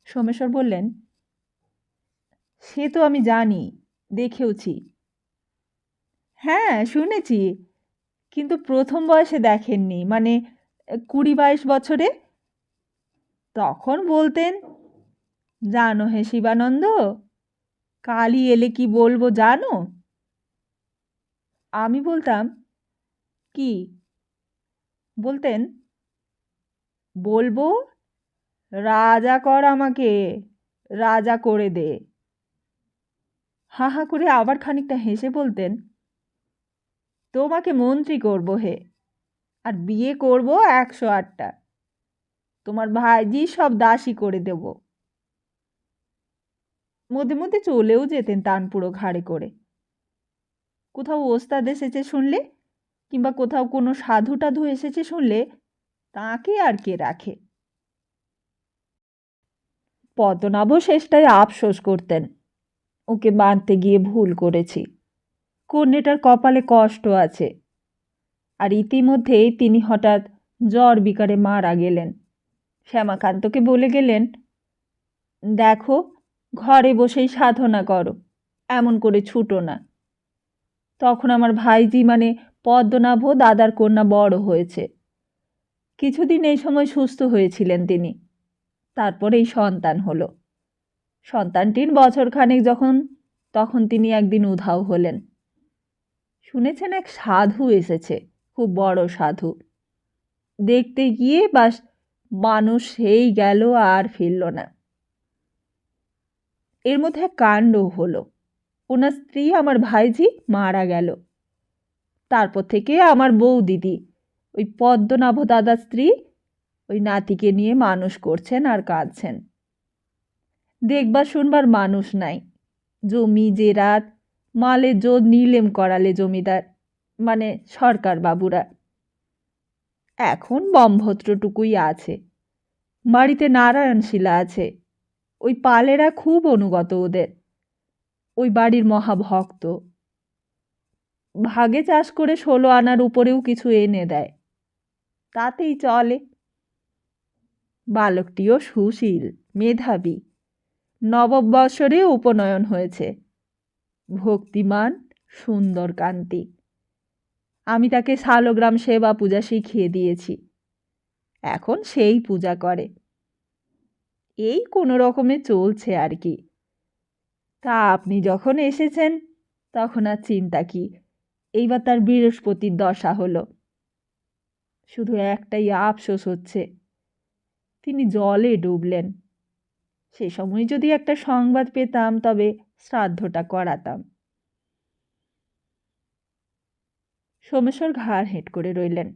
[SPEAKER 1] সোমেশ্বর বললেন, সে তো আমি জানি, দেখেওছি। হ্যাঁ, শুনেছি, কিন্তু প্রথম বয়সে দেখেননি, মানে 20-22 বছরে। তখন বলতেন, জানো হে শিবানন্দ, কালী এলে কি বলবো জানো? আমি বলতাম, কি? বলতেন, বলবো, রাজা কর আমাকে, রাজা করে দে। হা হা করে আবার খানিকটা হেসে বলতেন, তোমাকে মন্ত্রী করব হে, আর বিয়ে করব 108টা। তোমার ভাইজি সব দাসী করে দেব। মধ্যে মধ্যে চলেও যেতেন তানপুরো ঘাড়ে করে। কোথাও ওস্তাদ এসেছে শুনলে, কিংবা কোথাও কোনো সাধু টাধু এসেছে শুনলে, তাকে আর কে রাখে। পদ্মনাভ শেষটায় আফসোস করতেন, ওকে বাঁধতে গিয়ে ভুল করেছি। কন্যাটার কপালে কষ্ট আছে। আর ইতিমধ্যেই তিনি হঠাৎ জ্বর বিকারে মারা গেলেন। শ্যামাকান্তকে বলে গেলেন, দেখো, ঘরে বসেই সাধনা করো, এমন করে ছুটো না। তখন আমার ভাইজি মানে পদ্মনাভ দাদার কন্যা বড় হয়েছে। কিছুদিন এই সময় সুস্থ হয়েছিলেন তিনি। তারপরেই সন্তান হলো। সন্তানটির বছরখানেক যখন, তখন তিনি একদিন উধাও হলেন। শুনেছেন এক সাধু এসেছে, খুব বড় সাধু। দেখতে গিয়ে বাস মানুষ সেই গেল, আর ফিরল না। এর মধ্যে এক কাণ্ড হলো। ওনার স্ত্রী আমার ভাইজি মারা গেল। তারপর থেকে আমার বউ দিদি, ওই পদ্মনাভ দাদার স্ত্রী, ওই নাতিকে নিয়ে মানুষ করছেন আর কাঁদছেন। দেখবার শুনবার মানুষ নাই। জমি জেরাত, মালে জোর নিলেম করালে জমিদার, মানে সরকার বাবুরা। এখন ব্রহ্মত্রটুকুই আছে। বাড়িতে নারায়ণশিলা আছে। ওই পালেরা খুব অনুগত ওদের। ওই বাড়ির মহাভক্ত। ভাগে চাষ করে 16 আনার উপরেও কিছু এনে দেয়, তাতেই চলে। বালকটিও সুশীল, মেধাবী, নববৎসরে উপনয়ন হয়েছে। ভক্তিমান, সুন্দর কান্তি। আমি তাকে শালগ্রাম সেবা পূজা শিখিয়ে দিয়েছি। এখন সেই পূজা করে। এই কোনো রকমে চলছে আর কি। তা আপনি যখন এসেছেন, তখন আর চিন্তা কি। এইবার তার বৃহস্পতির দশা হলো। শুধু একটাই আফসোস হচ্ছে, তিনি জলে ডুবলেন। সে সময় যদি একটা সংবাদ পেতাম, তবে শ্রাদ্ধটা করাতাম। সোমেশ্বর ঘাড় হেঁট করে রইলেন।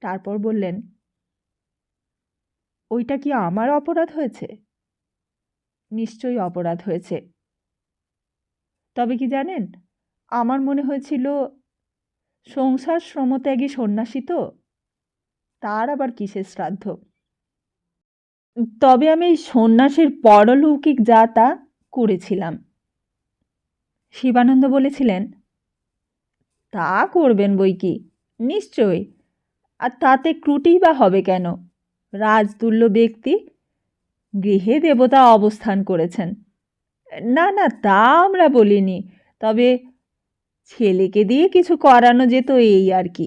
[SPEAKER 1] তারপর বললেন, ওইটা কি আমার অপরাধ হয়েছে? নিশ্চয়ই অপরাধ হয়েছে। তবে কি জানেন, আমার মনে হয়েছিল, সংসার শ্রমত্যাগী সন্ন্যাসী তো, তার আবার কিসের শ্রাদ্ধ। তবে আমি এই সন্ন্যাসীর পরলৌকিক যা তা করেছিলাম। শিবানন্দ বলেছিলেন, তা করবেন বই কি, নিশ্চয়ই। আর তাতে ত্রুটি বা হবে কেন? রাজতুল্য ব্যক্তি, গৃহে দেবতা অবস্থান করেছেন। না না, তা আমরা বলিনি। তবে ছেলেকে দিয়ে কিছু করানো যেত, এই আর কি।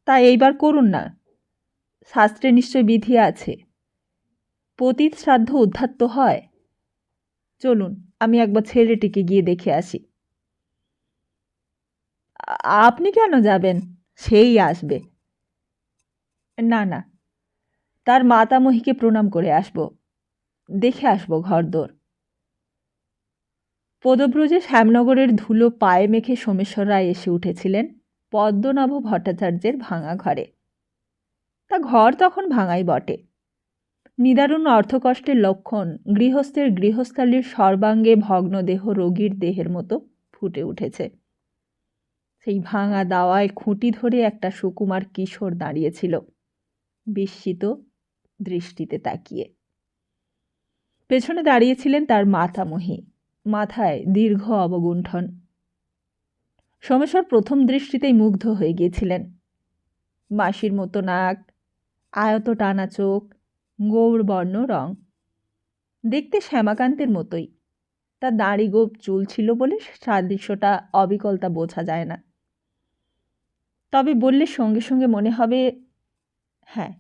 [SPEAKER 1] তা এইবার করুন না। শাস্ত্রে নিশ্চয় বিধি আছে, পতিত শ্রাদ্ধ উদ্ধার তো হয়। চলুন, আমি একবার ছেলেটিকে গিয়ে দেখে আসি। আপনি কেন যাবেন? সেই আসবে। না না, তার মাতামহীকে প্রণাম করে আসব, দেখে আসব ঘরদোর। পদব্রজে শ্যামনগরের ধুলো পায়ে মেখে সোমেশ্বর রায় এসে উঠেছিলেন পদ্মনাভ ভট্টাচার্যের ভাঙা ঘরে। তা ঘর তখন ভাঙাই বটে। নিদারুণ অর্থকষ্টের লক্ষণ গৃহস্থের গৃহস্থালির সর্বাঙ্গে ভগ্নদেহ রোগীর দেহের মতো ফুটে উঠেছে। সেই ভাঙা দাওয়ায় খুঁটি ধরে একটা সুকুমার কিশোর দাঁড়িয়েছিল, বিস্মিত দৃষ্টিতে তাকিয়ে। পেছনে দাঁড়িয়েছিলেন তার মাতামহী, মাথায় দীর্ঘ অবগুণ্ঠন। সোমেশ্বর প্রথম দৃষ্টিতেই মুগ্ধ হয়ে গিয়েছিলেন। মাসির মতো নাক, আয়ত টানা চোখ, গৌরবর্ণ রং, দেখতে শ্যামাকান্তের মতোই। তার দাড়ি গোঁফ চুল ছিল বলে সাদৃশ্যটা অবিকলতা বোঝা যায় না। তবে বললে সঙ্গে সঙ্গে মনে হবে, হ্যাঁ,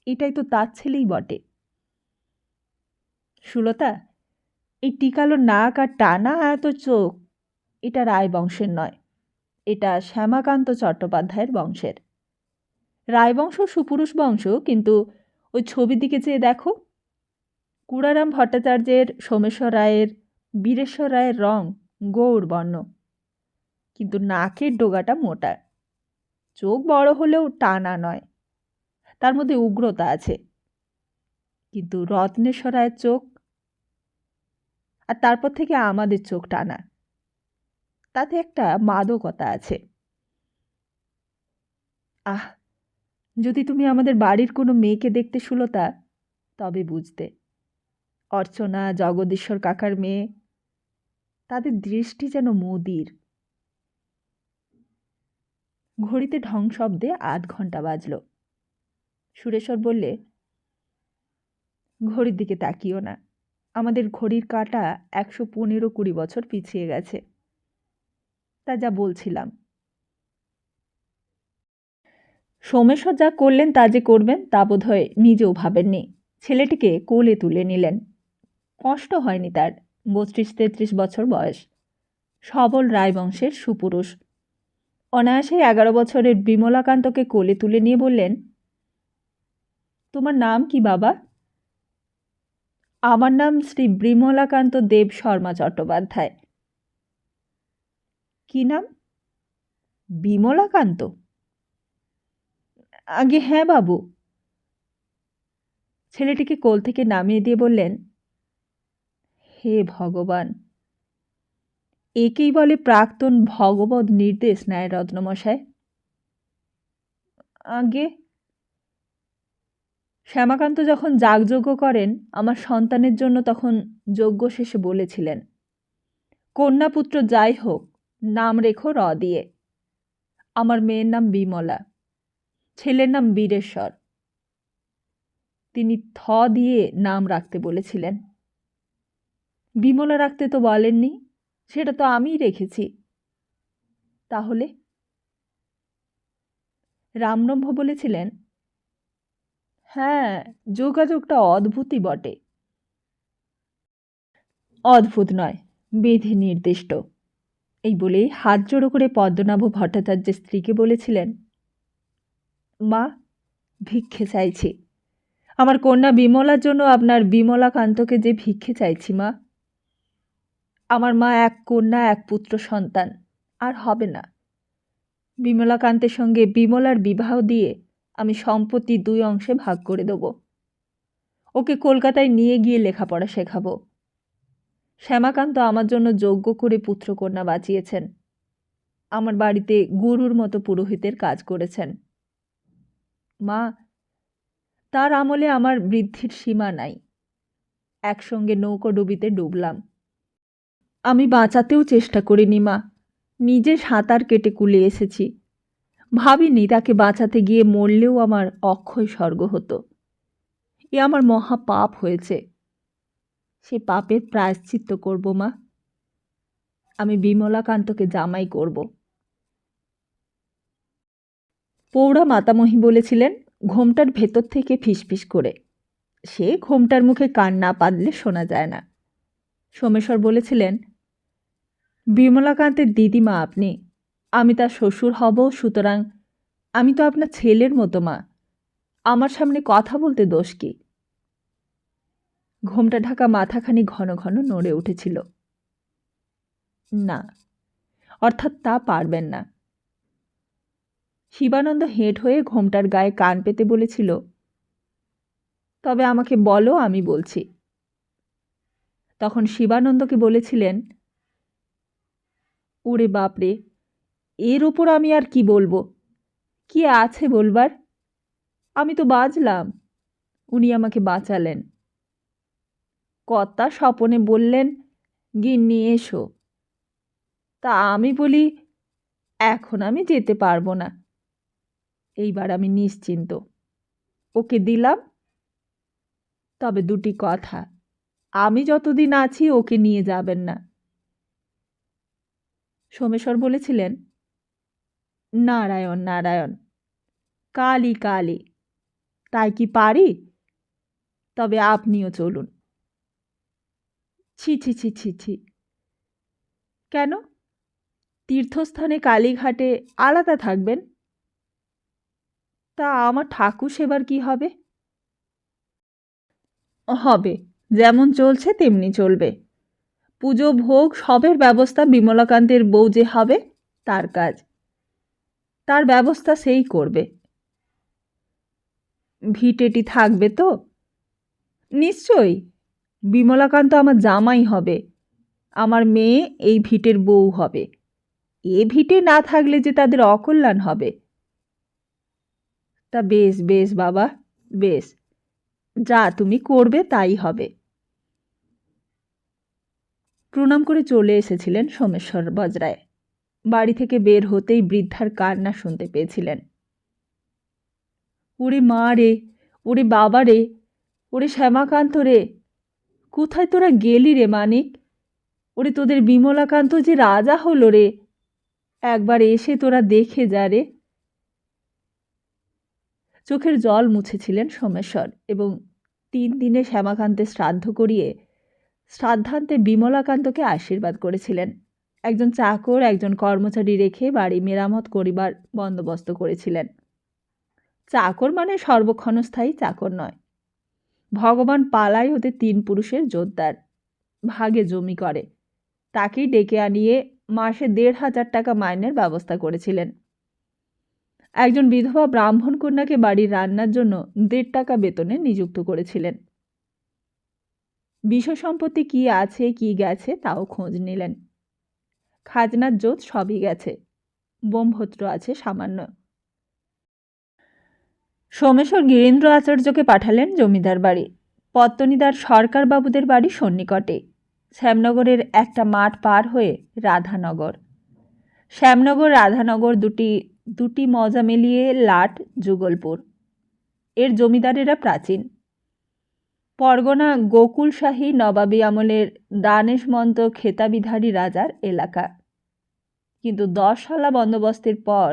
[SPEAKER 1] এটাই তো তার ছেলেই বটে। সুলতা, এই টিকালো নাক আর টানা আয়ত চোখ এটা রায়বংশের নয়, এটা শ্যামাকান্ত চট্টোপাধ্যায়ের বংশের। রায়বংশ সুপুরুষ বংশ, কিন্তু ওই ছবির দিকে চেয়ে দেখো, কুড়ারাম ভট্টাচার্যের, সোমেশ্বর রায়ের, বীরেশ্বর রায়ের রং গৌরবর্ণ, কিন্তু নাকের ডোগাটা মোটা। চোখ বড় হলেও টানা নয়, তার মধ্যে উগ্রতা আছে। কিন্তু রত্নেশ্বর রায়ের চোখ, আর তারপর থেকে আমাদের চোখ টানা, তাতে একটা মাদকতা আছে। আহ, যদি তুমি আমাদের বাড়ির কোনো মেয়েকে দেখতে সুলতা, তবে বুঝতে। অর্চনা, জগদীশ্বর কাকার মেয়ে, তাদের দৃষ্টি যেন মদির। ঘড়িতে ঢং শব্দে ৮ ঘন্টা বাজল। সুরেশ্বর বললে, ঘড়ির দিকে তাকিও না, আমাদের ঘড়ির কাঁটা ১১৫-২০ বছর পিছিয়ে গেছে। তা যা বলছিলাম, সোমেশ্বর যা করলেন তা যে করবেন তা বোধহয় নিজেও ভাবেননি। ছেলেটিকে কোলে তুলে নিলেন। কষ্ট হয়নি তার, ৩২-৩৩ বছর বয়স, সবল রায়বংশের সুপুরুষ। অনায়াসে ১১ বছরের বিমলাকান্তকে কোলে তুলে নিয়ে বললেন, তোমার নাম কি বাবা? আমার নাম শ্রী বিমলাকান্ত দেব শর্মা চট্টোপাধ্যায়। কি নাম? বিমলাকান্ত? আগে হ্যাঁ বাবু। ছেলেটিকে কোল থেকে নামিয়ে দিয়ে বললেন, হে ভগবান, একেই বলে প্রাক্তন ভগবদ নির্দেশ ন্যায়রত্নমশাই। আগে শ্যামাকান্ত যখন যাগযজ্ঞ করেন আমার সন্তানের জন্য, তখন যজ্ঞ শেষে বলেছিলেন, কন্যাপুত্র যাই হোক নাম রেখো র দিয়ে। আমার মেয়ের নাম বিমলা, ছেলের নাম বীরেশ্বর। তিনি থ দিয়ে নাম রাখতে বলেছিলেন। বিমলা রাখতে তো বলেননি, সেটা তো আমিই রেখেছি। তাহলে? রামব্রহ্ম বলেছিলেন, হ্যাঁ, যোগাযোগটা অদ্ভুতই বটে। অদ্ভুত নয়, বিধি নির্দিষ্ট। এই বলেই হাত জোড়ো করে পদ্মনাভ ভট্টাচার্যের স্ত্রীকে বলেছিলেন, মা, ভিক্ষে চাইছি। আমার কন্যা বিমলার জন্য আপনার বিমলাকান্তকে যে ভিক্ষে চাইছি মা। আমার মা এক কন্যা এক পুত্র সন্তান, আর হবে না। বিমলাকান্তের সঙ্গে বিমলার বিবাহ দিয়ে আমি সম্পত্তি 2 অংশে ভাগ করে দেব। ওকে কলকাতায় নিয়ে গিয়ে লেখাপড়া শেখাবো। শ্যামাকান্ত আমার জন্য যজ্ঞ করে পুত্রকন্যা বাঁচিয়েছেন। আমার বাড়িতে গুরুর মতো পুরোহিতের কাজ করেছেন। মা, তার আমলে আমার বৃদ্ধির সীমা নাই। একসঙ্গে নৌকোডুবিতে ডুবলাম। আমি বাঁচাতেও চেষ্টা করিনি মা, নিজে সাঁতার কেটে কুলে এসেছি। ভাবিনি তাকে বাঁচাতে গিয়ে মরলেও আমার অক্ষয় স্বর্গ হতো। এ আমার মহা পাপ হয়েছে, সে পাপের প্রায়শ্চিত্ত করব মা। আমি বিমলাকান্তকে জামাই করব। পৌড়া মাতামহী বলেছিলেন, ঘোমটার ভেতর থেকে ফিসফিস করে। সে ঘোমটার মুখে কান না পাতলে শোনা যায় না। সোমেশ্বর বলেছিলেন, বিমলাকান্তের দিদিমা আপনি, আমি তার শ্বশুর হব, সুতরাং আমি তো আপনার ছেলের মতো মা, আমার সামনে কথা বলতে দোষ কি? ঘোমটা ঢাকা মাথাখানি ঘন ঘন নড়ে উঠেছিল। না, অর্থাৎ তা পারবেন না। শিবানন্দ হেঁট হয়ে ঘোমটার গায়ে কান পেতে বলেছিল, তবে আমাকে বলো, আমি বলছি। তখন শিবানন্দকে বলেছিলেন, ওরে বাপরে, এর ওপর আমি আর কি বলবো? কি আছে বলবার? আমি তো বাঁচলাম, উনি আমাকে বাঁচালেন। কর্তা স্বপনে বললেন, গিন্নি এসো। তা আমি বলি, এখন আমি যেতে পারবো না। এইবার আমি নিশ্চিন্ত। ওকে দিলাম। তবে দুটি কথা, আমি যতদিন আছি ওকে নিয়ে যাবেন না। সোমেশ্বর বলেছিলেন, নারায়ণ নারায়ণ, কালী কালী, তাই কি পারি? তবে আপনিও চলুন। ছি ছি ছি ছি ছি। কেন? তীর্থস্থানে কালীঘাটে আলাদা থাকবেন? তা আমার ঠাকুর সেবার কি হবে? হবে, যেমন চলছে তেমনি চলবে। পুজো ভোগ সবের ব্যবস্থা বিমলাকান্তের বউ যে হবে তার কাজ, তার ব্যবস্থা সেই করবে। ভিটেটি থাকবে তো? নিশ্চয়ই। বিমলাকান্ত আমার জামাই হবে, আমার মেয়ে এই ভিটের বউ হবে। এ ভিটে না থাকলে যে তাদের অকল্যাণ হবে। তা বেশ বেশ বাবা, বেশ, যা তুমি করবে তাই হবে। প্রণাম করে চলে এসেছিলেন সোমেশ্বর বজরায়। বাড়ি থেকে বের হতেই বৃদ্ধার কান্না শুনতে পেয়েছিলেন। ওরে মা রে, ওরে বাবা রে, ওরে শ্যামাকান্ত রে, কোথায় তোরা গেলি রে মানিক? ওরে তোদের বিমলাকান্ত যে রাজা হলো রে, একবার এসে তোরা দেখে যা রে। চোখের জল মুছেছিলেন সোমেশ্বর এবং 3 দিনে শ্যামাকান্তের শ্রাদ্ধ করিয়ে শ্রাদ্ধান্তে বিমলাকান্তকে আশীর্বাদ করেছিলেন। একজন চাকর, একজন কর্মচারী রেখে বাড়ি মেরামত করিবার বন্দোবস্ত করেছিলেন। চাকর মানে সর্বক্ষণস্থায়ী চাকর নয়। ভগবান পালায় ওদের 3 পুরুষের জোরদার, ভাগে জমি করে, তাকেই ডেকে আনিয়ে মাসে 1,500 টাকা মাইনের ব্যবস্থা করেছিলেন। একজন বিধবা ব্রাহ্মণ কন্যাকে বাড়ির রান্নার জন্য 1.5 টাকা বেতনে নিযুক্ত করেছিলেন। বিষয় সম্পত্তি কি আছে কি গেছে তাও খোঁজ নিলেন। খাজনার জোত সবই গেছে, বোমভদ্র আছে সামান্য। সোমেশ্বর গিরীন্দ্র আচার্যকে পাঠালেন জমিদার বাড়ি। পত্তনিদার সরকারবাবুদের বাড়ি সন্নিকটে, শ্যামনগরের একটা মাঠ পার হয়ে রাধানগর। শ্যামনগর রাধানগর দুটি মজা মিলিয়ে লাট যুগলপুর। এর জমিদারেরা প্রাচীন। পরগনা গোকুলশাহী নবাবী আমলের দানেশমন্ত খেতাবিধারী রাজার এলাকা। কিন্তু 10 সালা বন্দোবস্তের পর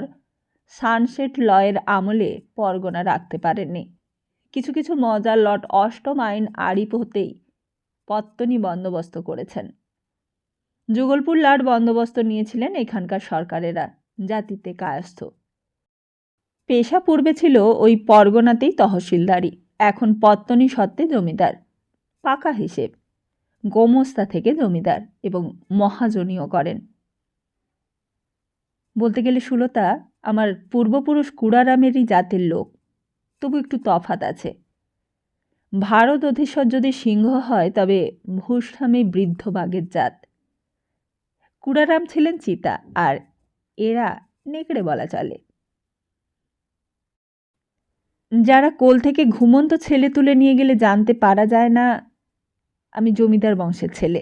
[SPEAKER 1] সানসেট লয়ের আমলে পরগনা রাখতে পারেননি। কিছু কিছু মজার লট অষ্টম আইন আরিপ হতেই পত্তনি বন্দোবস্ত করেছেন। যুগলপুর লাট বন্দোবস্ত নিয়েছিলেন এখানকার সরকারেরা, জাতিতে কায়স্থ। পেশা পূর্বে ছিল ওই পরগনাতেই তহসিলদারি, এখন পত্তনি সত্ত্বে জমিদার। পাকা হিসেব, গোমস্তা থেকে জমিদার এবং মহাজনীয় করেন। বলতে গেলে সুলতা আমার পূর্বপুরুষ কুড়ারামেরই জাতের লোক, তবু একটু তফাত আছে। ভারত অধীশ্বর যদি সিংহ হয় তবে ভূস্বামী বৃদ্ধ বাঘের জাত। কুড়ারাম ছিলেন চিতা, আর এরা নেকড়ে বলা চলে। যারা কোল থেকে ঘুমন্ত ছেলে তুলে নিয়ে গেলে জানতে পারা যায় না আমি জমিদার বংশের ছেলে।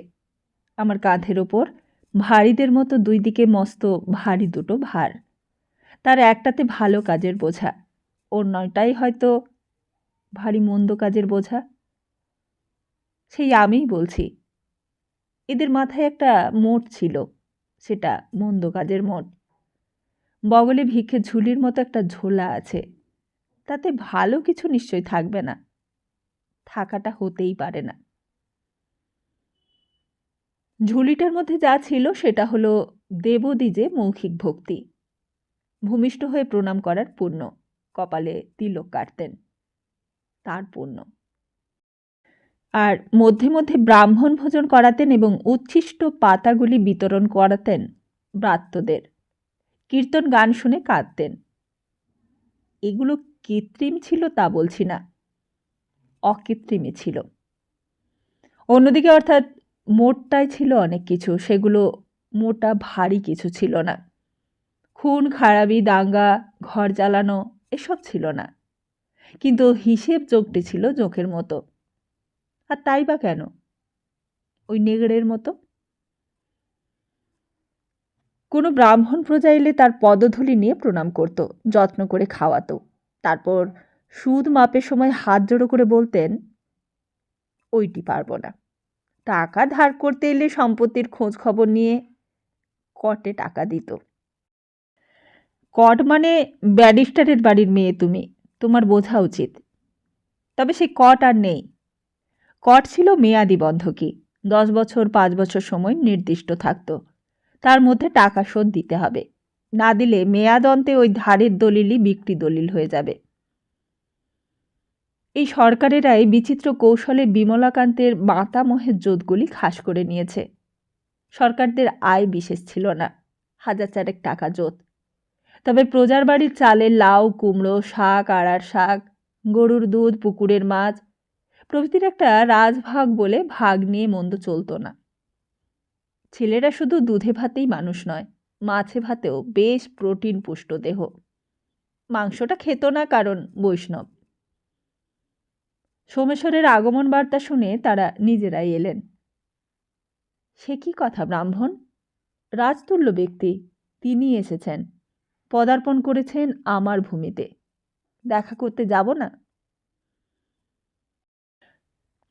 [SPEAKER 1] আমার কাঁধের ওপর ভারীদের মতো 2 দিকে মস্ত ভারী দুটো ভার, তার একটাতে ভালো কাজের বোঝা, অন্যটাই হয়তো ভারী মন্দ কাজের বোঝা। সেই আমিই বলছি। এদের মাথায় একটা মোট ছিল, সেটা মন্দ কাজের মোট। বগলে ভিক্ষে ঝুলির মতো একটা ঝোলা আছে, তাতে ভালো কিছু নিশ্চয়ই থাকবে না। থাকাটা হতেই পারে না। ঝুলিটার মধ্যে যা ছিল সেটা হলো দেবদ্বিজে মৌখিক ভক্তি, ভূমিষ্ঠ হয়ে প্রণাম করার পুণ্য, কপালে তিলক কাটতেন তার পুণ্য। আর মধ্যে মধ্যে ব্রাহ্মণ ভোজন করাতেন এবং উচ্ছিষ্ট পাতাগুলি বিতরণ করাতেন ব্রাত্যদের। কীর্তন গান শুনে কাঁদতেন। এগুলো কৃত্রিম ছিল তা বলছি না, অকৃত্রিমই ছিল। অন্যদিকে অর্থাৎ মোটটাই ছিল অনেক কিছু, সেগুলো মোটা ভারী কিছু ছিল না। খুন খারাপি, দাঙ্গা, ঘর জ্বালানো এসব ছিল না। কিন্তু হিসেব যোগটি ছিল জোঁকের মতো। আর তাই বা কেন? ওই নেগড়ের মতো। কোনো ব্রাহ্মণ প্রজা এলে তার পদধূলি নিয়ে প্রণাম করত, যত্ন করে খাওয়াতো। তারপর সুদ মাপের সময় হাত জোড়ো করে বলতেন, ওইটি পারবো না। টাকা ধার করতে এলে সম্পত্তির খোঁজ খবর নিয়ে কটে টাকা দিত। কট মানে ব্যারিস্টারের বাড়ির মেয়ে তুমি, তোমার বোঝা উচিত। তবে সেই কট আর নেই। কট ছিল মেয়াদি বন্ধকি, 10 বছর 5 বছর সময় নির্দিষ্ট থাকত। তার মধ্যে টাকা শোধ দিতে হবে, না দিলে মেয়াদ অন্তে ওই ধারের দলিলই বিক্রি দলিল হয়ে যাবে। এই সরকারেরাই বিচিত্র কৌশলে বিমলাকান্তের মাতামহের জোটগুলি খাস করে নিয়েছে। সরকারদের আয় বিশেষ ছিল না, 1000 টাকা জোট। তবে প্রজার বাড়ির চালের লাউ, কুমড়ো, শাক, আড়ার শাক, গরুর দুধ, পুকুরের মাছ প্রভৃতির একটা রাজভাগ বলে ভাগ নিয়ে মন্দ চলত না। ছেলেরা শুধু দুধে ভাতেই মানুষ নয়, মাছে ভাতেও বেশ প্রোটিন পুষ্ট দেহ। মাংসটা খেত না, কারণ বৈষ্ণব। সোমেশ্বরের আগমন বার্তা শুনে তারা নিজেরাই এলেন। সে কি কথা ব্রাহ্মণ? রাজতুল্য ব্যক্তি, তিনি এসেছেন, পদার্পণ করেছেন আমার ভূমিতে, দেখা করতে যাব না?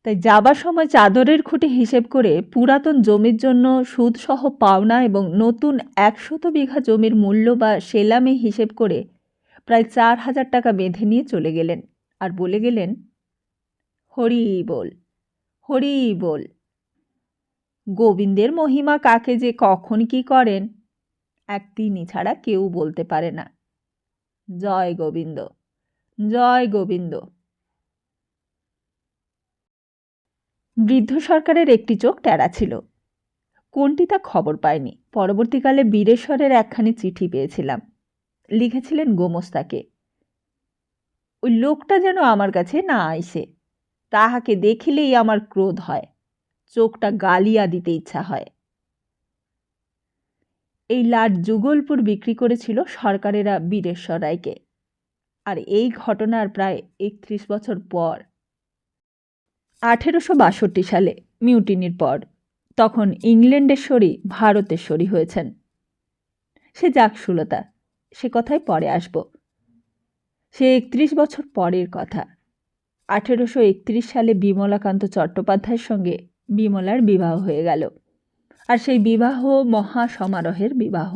[SPEAKER 1] তাই যাবার সময় চাদরের খুঁটি হিসেব করে পুরাতন জমির জন্য সুদসহ পাওনা এবং নতুন 100 বিঘা জমির মূল্য বা সেলামে হিসেব করে প্রায় 4000 টাকা বেঁধে নিয়ে চলে গেলেন। আর বলে গেলেন, হরি বল, হরি বল। গোবিন্দের মহিমা কাকে যে কখন কি করেন এক তিনি ছাড়া কেউ বলতে পারে না। জয় গোবিন্দ, জয় গোবিন্দ। বৃদ্ধ সরকারের একটি চোখ টেরা ছিল, কোনটি তা খবর পায়নি। পরবর্তীকালে বীরেশ্বরের একখানি চিঠি পেয়েছিলাম। লিখেছিলেন গোমস্তাকে, ওই লোকটা যেন আমার কাছে না আইসে, তাহাকে দেখিলেই আমার ক্রোধ হয়, চোখটা গালিয়া দিতে ইচ্ছা হয়। এই লাট যুগলপুর বিক্রি করেছিল সরকারেরা বীরেশ্বর রায়কে। আর এই ঘটনার প্রায় 31 বছর পর, 1862 সালে মিউটিনির পর, তখন ইংল্যান্ডেশ্বরী ভারতেশ্বরী হয়েছেন। সে যাক সুলতা, সে কথায় পরে আসব। সে 31 বছর পরের কথা। 1831 সালে বিমলাকান্ত চট্টোপাধ্যায়ের সঙ্গে বিমলার বিবাহ হয়ে গেল। আর সেই বিবাহ মহা সমারোহের বিবাহ।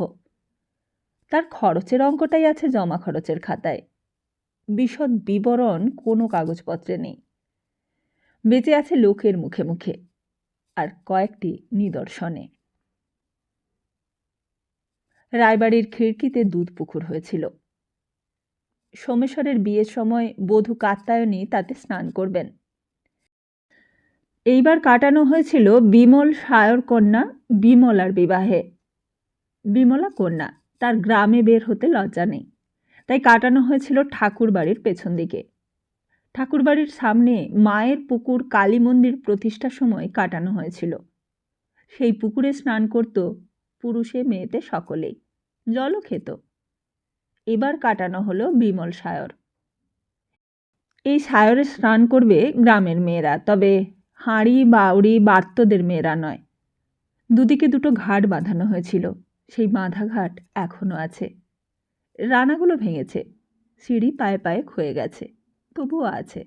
[SPEAKER 1] তার খরচের অঙ্কটাই আছে জমা খরচের খাতায়, বিশদ বিবরণ কোনো কাগজপত্রে নেই। বেঁচে আছে লোকের মুখে মুখে আর কয়েকটি নিদর্শনে। রায়বাড়ির খিড়কিতে দুধ পুকুর হয়েছিল। সোমেশ্বরের বিয়ের সময় বধূ কাত্যায়নী তাতে স্নান করবেন। এইবার কাটানো হয়েছিল বিমল সায়র কন্যা বিমলার বিবাহে। বিমলা কন্যা, তার গ্রামে বের হতে লজ্জা নেই, তাই কাটানো হয়েছিল ঠাকুর বাড়ির পেছন দিকে। ঠাকুরবাড়ির সামনে মায়ের পুকুর কালী মন্দির প্রতিষ্ঠার সময় কাটানো হয়েছিল। সেই পুকুরে স্নান করত পুরুষে মেয়েতে সকলেই, জলও খেত। এবার কাটানো হলো বিমল সায়র। এই সায়রে স্নান করবে গ্রামের মেয়েরা, তবে হাঁড়ি বাউড়ি বার্তদের মেয়েরা নয়। দুদিকে দুটো ঘাট বাঁধানো হয়েছিল, সেই বাঁধা ঘাট এখনো আছে। রানাগুলো ভেঙেছে, সিঁড়ি পায়ে পায়ে ক্ষয়ে গেছে, তবুও আছে।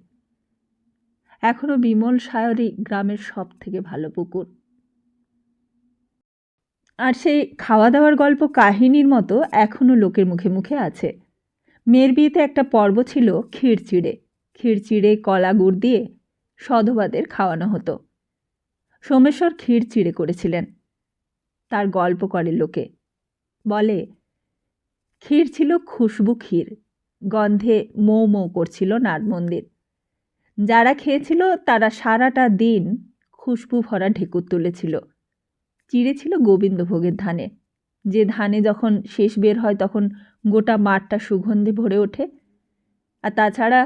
[SPEAKER 1] এখনো বিমল সায়রই গ্রামের সব থেকে ভালো পুকুর। আর সেই খাওয়া দাওয়ার গল্প কাহিনীর মতো এখনো লোকের মুখে মুখে আছে। মেয়ের বিয়েতে একটা পর্ব ছিল খিরচিড়ে। খিরচিড়ে কলা গুড় দিয়ে সধবাদের খাওয়ানো হতো। সোমেশ্বর খিরচিড়ে করেছিলেন। তার গল্প করে লোকে, বলে ক্ষীর ছিল খুশবু ক্ষীর, গন্ধে মৌ মৌ করছিল নাট মন্দির। যারা খেয়েছিল তারা সারাটা দিন খুশবু ভরা ঢেকুর তুলেছিল। চিড়ে ছিল গোবিন্দভোগের ধানে, যে ধানে যখন শেষ বের হয় তখন গোটা মাঠটা সুগন্ধে ভরে ওঠে। আর তাছাড়া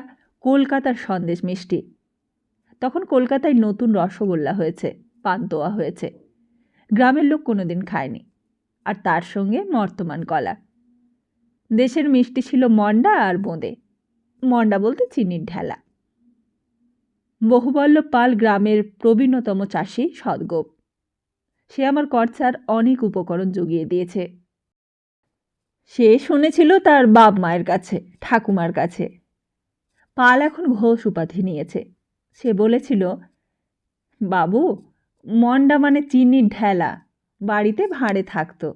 [SPEAKER 1] কলকাতার সন্দেশ মিষ্টি। তখন কলকাতায় নতুন রসগোল্লা হয়েছে, পান্তুয়া হয়েছে, গ্রামের লোক কোনোদিন খায়নি। আর তার সঙ্গে মর্তমান কলা। দেশের মিষ্টি ছিল মন্ডা আর বোঁদে। মন্ডা বলতে চিনির ঢেলা। বহুবল্লভ পাল গ্রামের প্রবীণতম চাষি সদগোপ। সে আমার কর্চার অনেক উপকরণ জুগিয়ে দিয়েছে। সে শুনেছিল তার বাপ মায়ের কাছে, ঠাকুমার কাছে। পাল এখন ঘোষ উপাধি নিয়েছে। সে বলেছিল, বাবু, মন্ডা মানে চিনির ঢেলা বাড়িতে ভাঁড়ে থাকতো।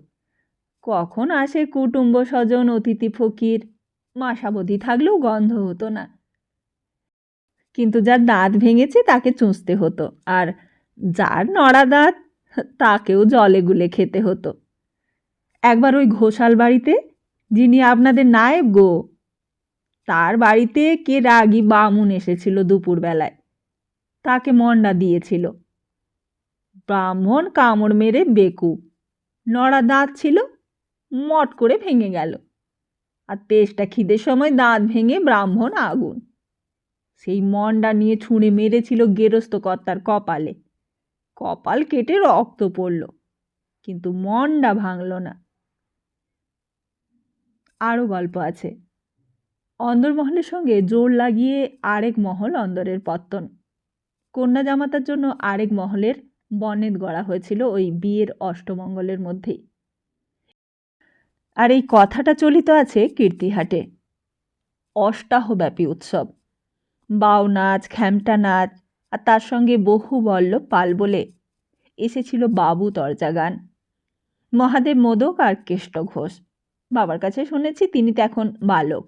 [SPEAKER 1] কখন আসে কুটুম্ব স্বজন, অতিথি ফকির, মাসাবধি থাকলেও গন্ধ হতো না। কিন্তু যার দাঁত ভেঙেছে তাকে চুষতে হতো, আর যার নড়া দাঁত তাকেও জলে গুলে খেতে হতো। একবার ওই ঘোষাল বাড়িতে, যিনি আপনাদের নায়েব গো, তার বাড়িতে কে রাগী বামুন এসেছিল দুপুরবেলায়। তাকে মন্ডা দিয়েছিল। ব্রাহ্মণ কামড় মেরে বেকুব, নড়া দাঁত ছিল, মট করে ভেঙে গেল। আর তেষ্টা খিদের সময় দাঁত ভেঙে ব্রাহ্মণ আগুন। সেই মন্ডা নিয়ে ছুঁড়ে মেরেছিল গেরস্ত কর্তার কপালে। কপাল কেটে রক্ত পড়ল, কিন্তু মন্ডা ভাঙল না। আরও গল্প আছে। অন্দরমহলের সঙ্গে জোর লাগিয়ে আরেক মহল অন্দরের পত্তন। কন্যা জামাতার জন্য আরেক মহলের বনেত গড়া হয়েছিল ওই বিয়ের অষ্টমঙ্গলের মধ্যেই। আর এই কথাটা চলিত আছে কীর্তিহাটে। অষ্টাহব্যাপী উৎসব, বাউ নাচ, খ্যামটা নাচ, আর তার সঙ্গে বহু বল্লভ পাল বলে এসেছিল বাবু তরজা গান, মহাদেব মোদক আর কেষ্ট ঘোষ। বাবার কাছে শুনেছি তিনি তো এখন বালক।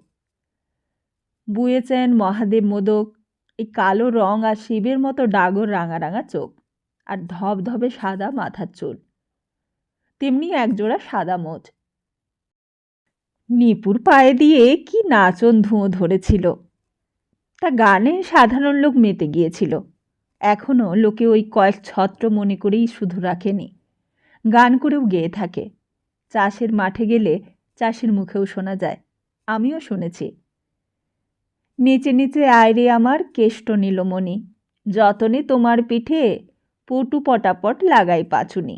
[SPEAKER 1] বুয়েছেন মহাদেব মোদক, এই কালো রং আর শিবের মতো ডাগর রাঙা রাঙা চোখ, আর ধবধবে সাদা মাথার চুল, তেমনি একজোড়া সাদা মোজ। নিপুর পায়ে দিয়ে কি নাচন ধুঁয়ো ধরেছিল। তা গানে সাধারণ লোক মেতে গিয়েছিল। এখনও লোকে ওই কয়েক ছত্র মনে করেই শুধু রাখেনি, গান করেও গেয়ে থাকে। চাষের মাঠে গেলে চাষির মুখেও শোনা যায়, আমিও শুনেছি। নেচে নেচে আয়রে আমার কেষ্ট নীলমণি, যতনে তোমার পিঠে পটু পটাপট লাগাই পাচুনি।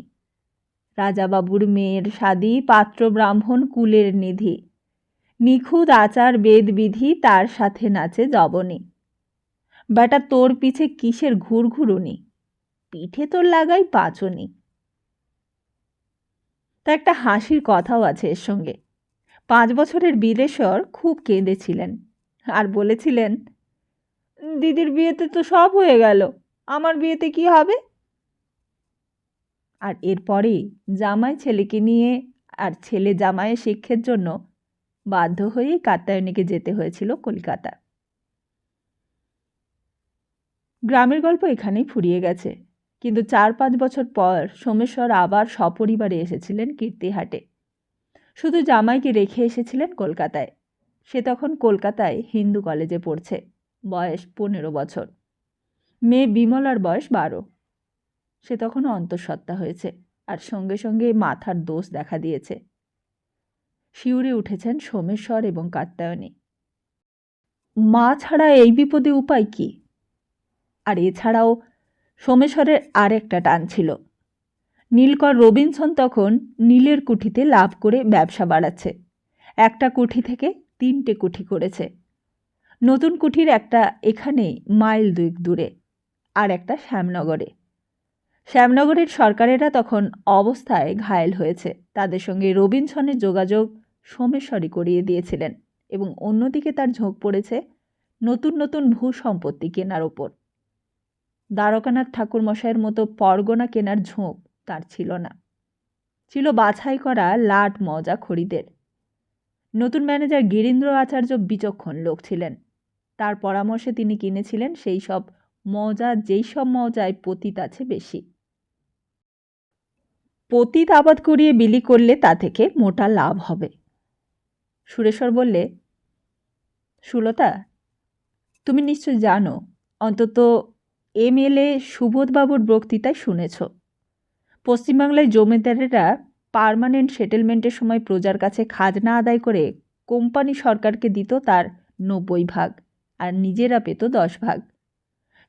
[SPEAKER 1] রাজাবাবুর মেয়ের সাদি, পাত্র ব্রাহ্মণ কুলের নিধি, নিখুঁত আচার বেদ বিধি, তার সাথে নাচে জবনী। বেটা তোর পিছে কিসের ঘুরঘুরুনি, পিঠে তোর লাগাই পাচুনি। তা একটা হাসির কথাও আছে এর সঙ্গে। 5 বছরের বীরেশ্বর খুব কেঁদেছিলেন আর বলেছিলেন, দিদির বিয়েতে তো সব হয়ে গেল, আমার বিয়েতে কি হবে? আর এরপরেই জামাই ছেলেকে নিয়ে আর ছেলে জামাইয়ের শিক্ষার জন্য বাধ্য হয়েই কাত্যায়নীকে যেতে হয়েছিল কলকাতা। গ্রামের গল্প এখানেই ফুরিয়ে গেছে, কিন্তু 4-5 বছর পর সোমেশ্বর আবার সপরিবারে এসেছিলেন কীর্তিহাটে। শুধু জামাইকে রেখে এসেছিলেন কলকাতায়। সে তখন কলকাতায় হিন্দু কলেজে পড়ছে, বয়স 15 বছর। মেয়ে বিমলার বয়স 12। সে তখন অন্তঃসত্ত্বা হয়েছে, আর সঙ্গে সঙ্গে মাথার দোষ দেখা দিয়েছে। শিউরে উঠেছেন সোমেশ্বর এবং কাত্যায়নী। মা ছাড়া এই বিপদে উপায় কি? আর এছাড়াও সোমেশ্বরের আরেকটা টান ছিল। নীলকর রবিনসন তখন নীলের কুঠিতে লাভ করে ব্যবসা বাড়াচ্ছে। একটা কুঠি থেকে 3টে কুঠি করেছে। নতুন কুঠির একটা এখানেই মাইল 2 দূরে, আর একটা শ্যামনগরে। শ্যামনগরের সরকারেরা তখন অবস্থায় ঘায়েল হয়েছে। তাদের সঙ্গে রবিনসনের যোগাযোগ সোমেশ্বরই করিয়ে দিয়েছিলেন, এবং অন্যদিকে তার ঝোঁক পড়েছে নতুন নতুন ভূসম্পত্তি কেনার ওপর। দ্বারকানাথ ঠাকুরমশাইয়ের মতো পরগনা কেনার ঝোঁক তার ছিল না। ছিল বাছাই করা লাট মজা খরিদের। নতুন ম্যানেজার গিরীন্দ্র আচার্য বিচক্ষণ লোক ছিলেন। তার পরামর্শে তিনি কিনেছিলেন যেই সব মৌজায় পতিত আছে বেশি। পতিত আবাদ করিয়ে বিলি করলে তা থেকে মোটা লাভ হবে। সুরেশ্বর বললে, সুলতা, তুমি নিশ্চয় জানো, অন্তত MLA সুবোধবাবুর বক্তৃতায় শুনেছ, পশ্চিমবাংলায় জমিদারেরা পার্মানেন্ট সেটেলমেন্টের সময় প্রজার কাছে খাজনা আদায় করে কোম্পানি সরকারকে দিত তার 90 ভাগ, আর নিজেরা পেত 10 ভাগ।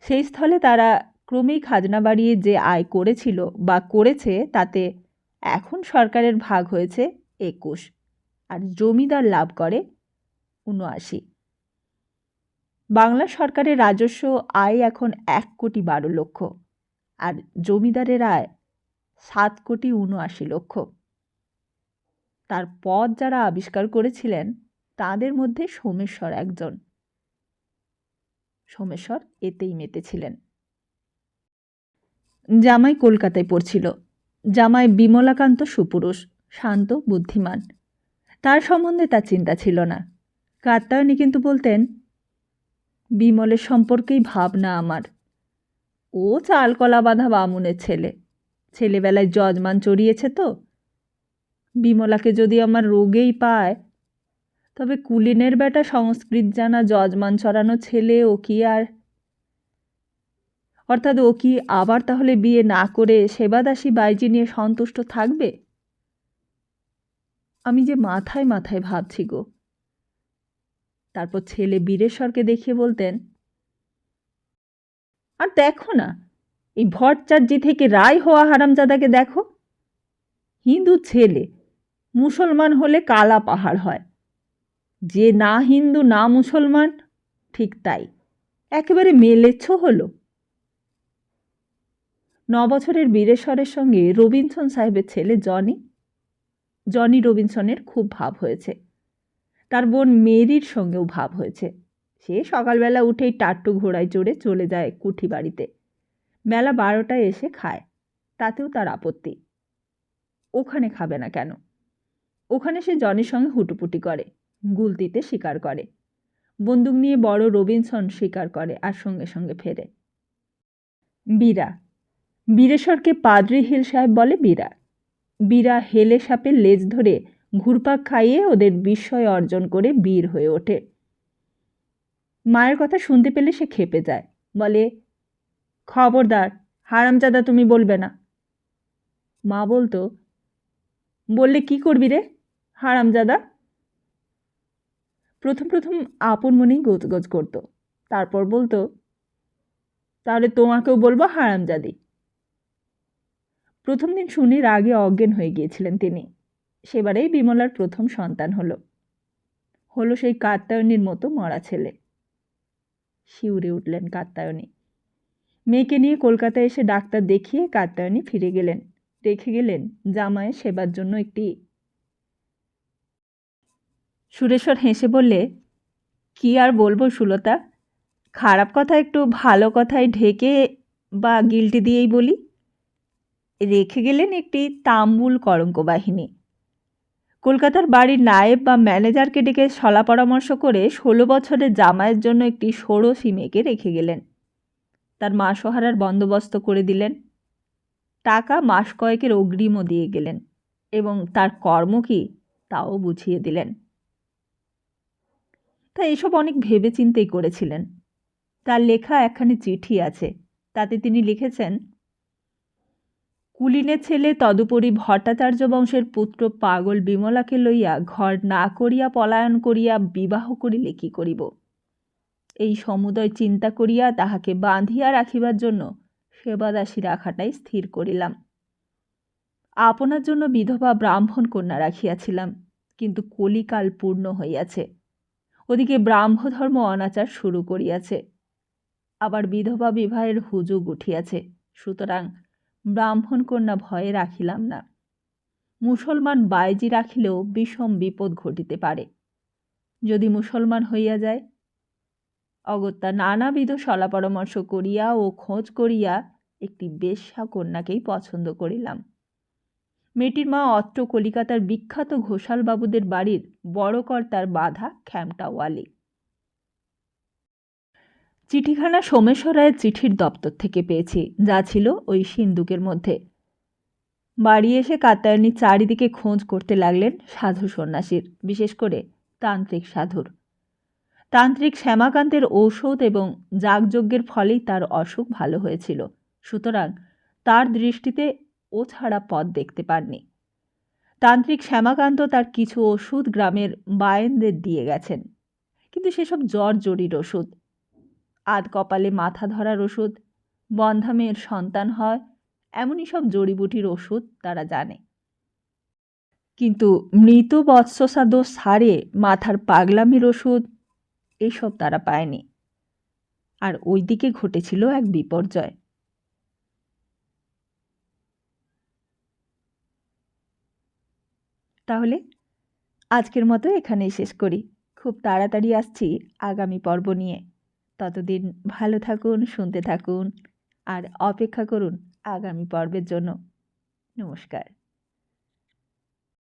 [SPEAKER 1] সেই স্থলে তারা ক্রমেই খাজনা বাড়িয়ে যে আয় করেছিল বা করেছে, তাতে এখন সরকারের ভাগ হয়েছে 21, আর জমিদার লাভ করে 79। বাংলা সরকারের রাজস্ব আয় এখন 1,12,00,000, আর জমিদারের আয় 7,79,00,000। তার পদ যারা আবিষ্কার করেছিলেন তাদের মধ্যে সোমেশ্বর একজন। সোমেশ্বর এতেই মেতেছিলেন। জামাই কলকাতায় পড়ছিল। জামাই বিমলাকান্ত সুপুরুষ, শান্ত, বুদ্ধিমান। তার সম্বন্ধে তার চিন্তা ছিল না। কাত্যায়নী কিন্তু বলতেন, বিমলের সম্পর্কেই ভাবনা আমার। ও চালকলা বাঁধা বামুনের ছেলে, ছেলেবেলায় যজমান চড়িয়েছে তো। বিমলাকে যদি আমার রোগেই পায়, তবে কুলিনের বেটা সংস্কৃত জানা যজমান চড়ানো ছেলে ও কি আবার তাহলে বিয়ে না করে সেবাদাসী বাইজি নিয়ে সন্তুষ্ট থাকবে? আমি যে মাথায় মাথায় ভাবছি গো। তারপর ছেলে বীরেশ্বরকে দেখিয়ে বলতেন, আর দেখো না, এই ভট্টাচার্যি থেকে রায় হওয়া হারামজাদাকে দেখো। হিন্দু ছেলে, মুসলমান হলে কালা পাহাড় হয়। যে না হিন্দু না মুসলমান, ঠিক তাই, একেবারে মেলেচ্ছ হলো। 9 বছরের বীরেশ্বরের সঙ্গে রবিনসন সাহেবের ছেলে জনি রবিনসনের খুব ভাব হয়েছে। তার বোন মেরির সঙ্গেও ভাব হয়েছে। সে সকালবেলা উঠেই টাট্টু ঘোড়ায় চড়ে চলে যায় কুঠি বাড়িতে। বেলা 12টায় এসে খায়, তাতেও তার আপত্তি। ওখানে খাবে না কেন? ওখানে সে জনির সঙ্গে হুটোপুটি করে, গুলতিতে শিকার করে, বন্দুক নিয়ে বড় রবিনসন শিকার করে আর সঙ্গে সঙ্গে ফেরে। বীরেশ্বরকে পাদ্রি হিল সাহেব বলে। বীরা হেলে সাপের লেজ ধরে ঘুরপাক খাইয়ে ওদের বিস্ময় অর্জন করে বীর হয়ে ওঠে। মায়ের কথা শুনতে পেলে সে ক্ষেপে যায়, বলে, খবরদার, হারামজাদা তুমি বলবে না। মা বলতো, বললে কি করবি রে হারামজাদা? প্রথম আপন মনেই গোজগোজ করত, তারপর বলতো, তাহলে তোমাকেও বলবো হারামজাদি। প্রথম দিন শুনে রাগে অজ্ঞান হয়ে গিয়েছিলেন তিনি। সেবারেই বিমলার প্রথম সন্তান হলো সেই কাত্যায়নীর মতো মরা ছেলে। শিউরে উঠলেন কাত্যায়নী। মেয়েকে নিয়ে কলকাতায় এসে ডাক্তার দেখিয়ে কাত্যায়নী ফিরে গেলেন। রেখে গেলেন জামাইয়ের সেবার জন্য একটি। সুরেশ্বর হেসে বললে, কি আর বলবো সুলতা, খারাপ কথা একটু ভালো কথায় ঢেকে বা গিল্টি দিয়েই বলি। রেখে গেলেন একটি তাম্বুল কলঙ্ক বাহিনী। কলকাতার বাড়ির নায়েব বা ম্যানেজারকে ডেকে সলা পরামর্শ করে 16 বছরের জামাইয়ের জন্য একটি ষোড়শী মেয়েকে রেখে গেলেন। তার মাসোহারার বন্দোবস্ত করে দিলেন। টাকা মাস কয়েকের অগ্রিমও দিয়ে গেলেন এবং তার কর্ম কি তাও বুঝিয়ে দিলেন। তা এসব অনেক ভেবে চিন্তেই করেছিলেন। তার লেখা একখানি চিঠি আছে, তাতে তিনি লিখেছেন, কুলিনের ছেলে তদুপরি ভট্টাচার্য বংশের পুত্র পাগল বিমলাকে লইয়া ঘর না করিয়া পলায়ন করিয়া বিবাহ করিলে কি করিব? এই সমুদয় চিন্তা করিয়া তাহাকে বাঁধিয়া রাখিবার জন্য সেবাদাসী রাখাটাই স্থির করিলাম। আপনার জন্য বিধবা ব্রাহ্মণ কন্যা রাখিয়াছিলাম, কিন্তু কলিকাল পূর্ণ হইয়াছে। ওদিকে ব্রাহ্মধর্ম অনাচার শুরু করিয়াছে, আবার বিধবা বিবাহের হুজুগ উঠিয়াছে। সুতরাং ব্রাহ্মণ কন্যা ভয়ে রাখিলাম না। মুসলমান বাইজি রাখিলেও বিষম বিপদ ঘটিতে পারে। যদি মুসলমান হইয়া যায়, অগত্যা নানাবিধ সলা পরামর্শ করিয়া ও খোঁজ করিয়া একটি বেশ্যা কন্যাকেই পছন্দ করিলাম। মেয়েটির মা অত্র কলিকাতার বিখ্যাত ঘোষালবাবুদের বাড়ির বড় কর্তার বাঁধা খ্যামটাওয়ালি। চিঠিখানা সোমেশ্বর রায়ের চিঠির দপ্তর থেকে পেয়েছি, যা ছিল ওই সিন্দুকের মধ্যে। বাড়ি এসে কাত্যায়নী চারিদিকে খোঁজ করতে লাগলেন সাধু সন্ন্যাসীর, বিশেষ করে তান্ত্রিক সাধুর। তান্ত্রিক শ্যামাকান্তের ঔষধ এবং যাগযজ্ঞের ফলেই তার অসুখ ভালো হয়েছিল, সুতরাং তার দৃষ্টিতে ও ছাড়া পথ দেখতে পাননি। তান্ত্রিক শ্যামাকান্ত তার কিছু ওষুধ গ্রামের বায়েনদের দিয়ে গেছেন, কিন্তু সেসব জ্বর জড়ির ওষুধ। আধ কপালে মাথা ধরার ওষুধ, বন্ধা মেয়ের সন্তান হয়, এমনই সব জড়িবুটির ওষুধ তারা জানে। কিন্তু মৃত বৎসসা দোষ সারে মাথার পাগলামির ওষুধ এইসব তারা পায়নি। আর ওই দিকে ঘটেছিল এক বিপর্যয়। তাহলে আজকের মতো এখানেই শেষ করি। খুব তাড়াতাড়ি আসছি আগামী পর্ব নিয়ে। ততদিন ভালো থাকুন, শুনতে থাকুন আর অপেক্ষা করুন আগামী পর্বের জন্য। নমস্কার।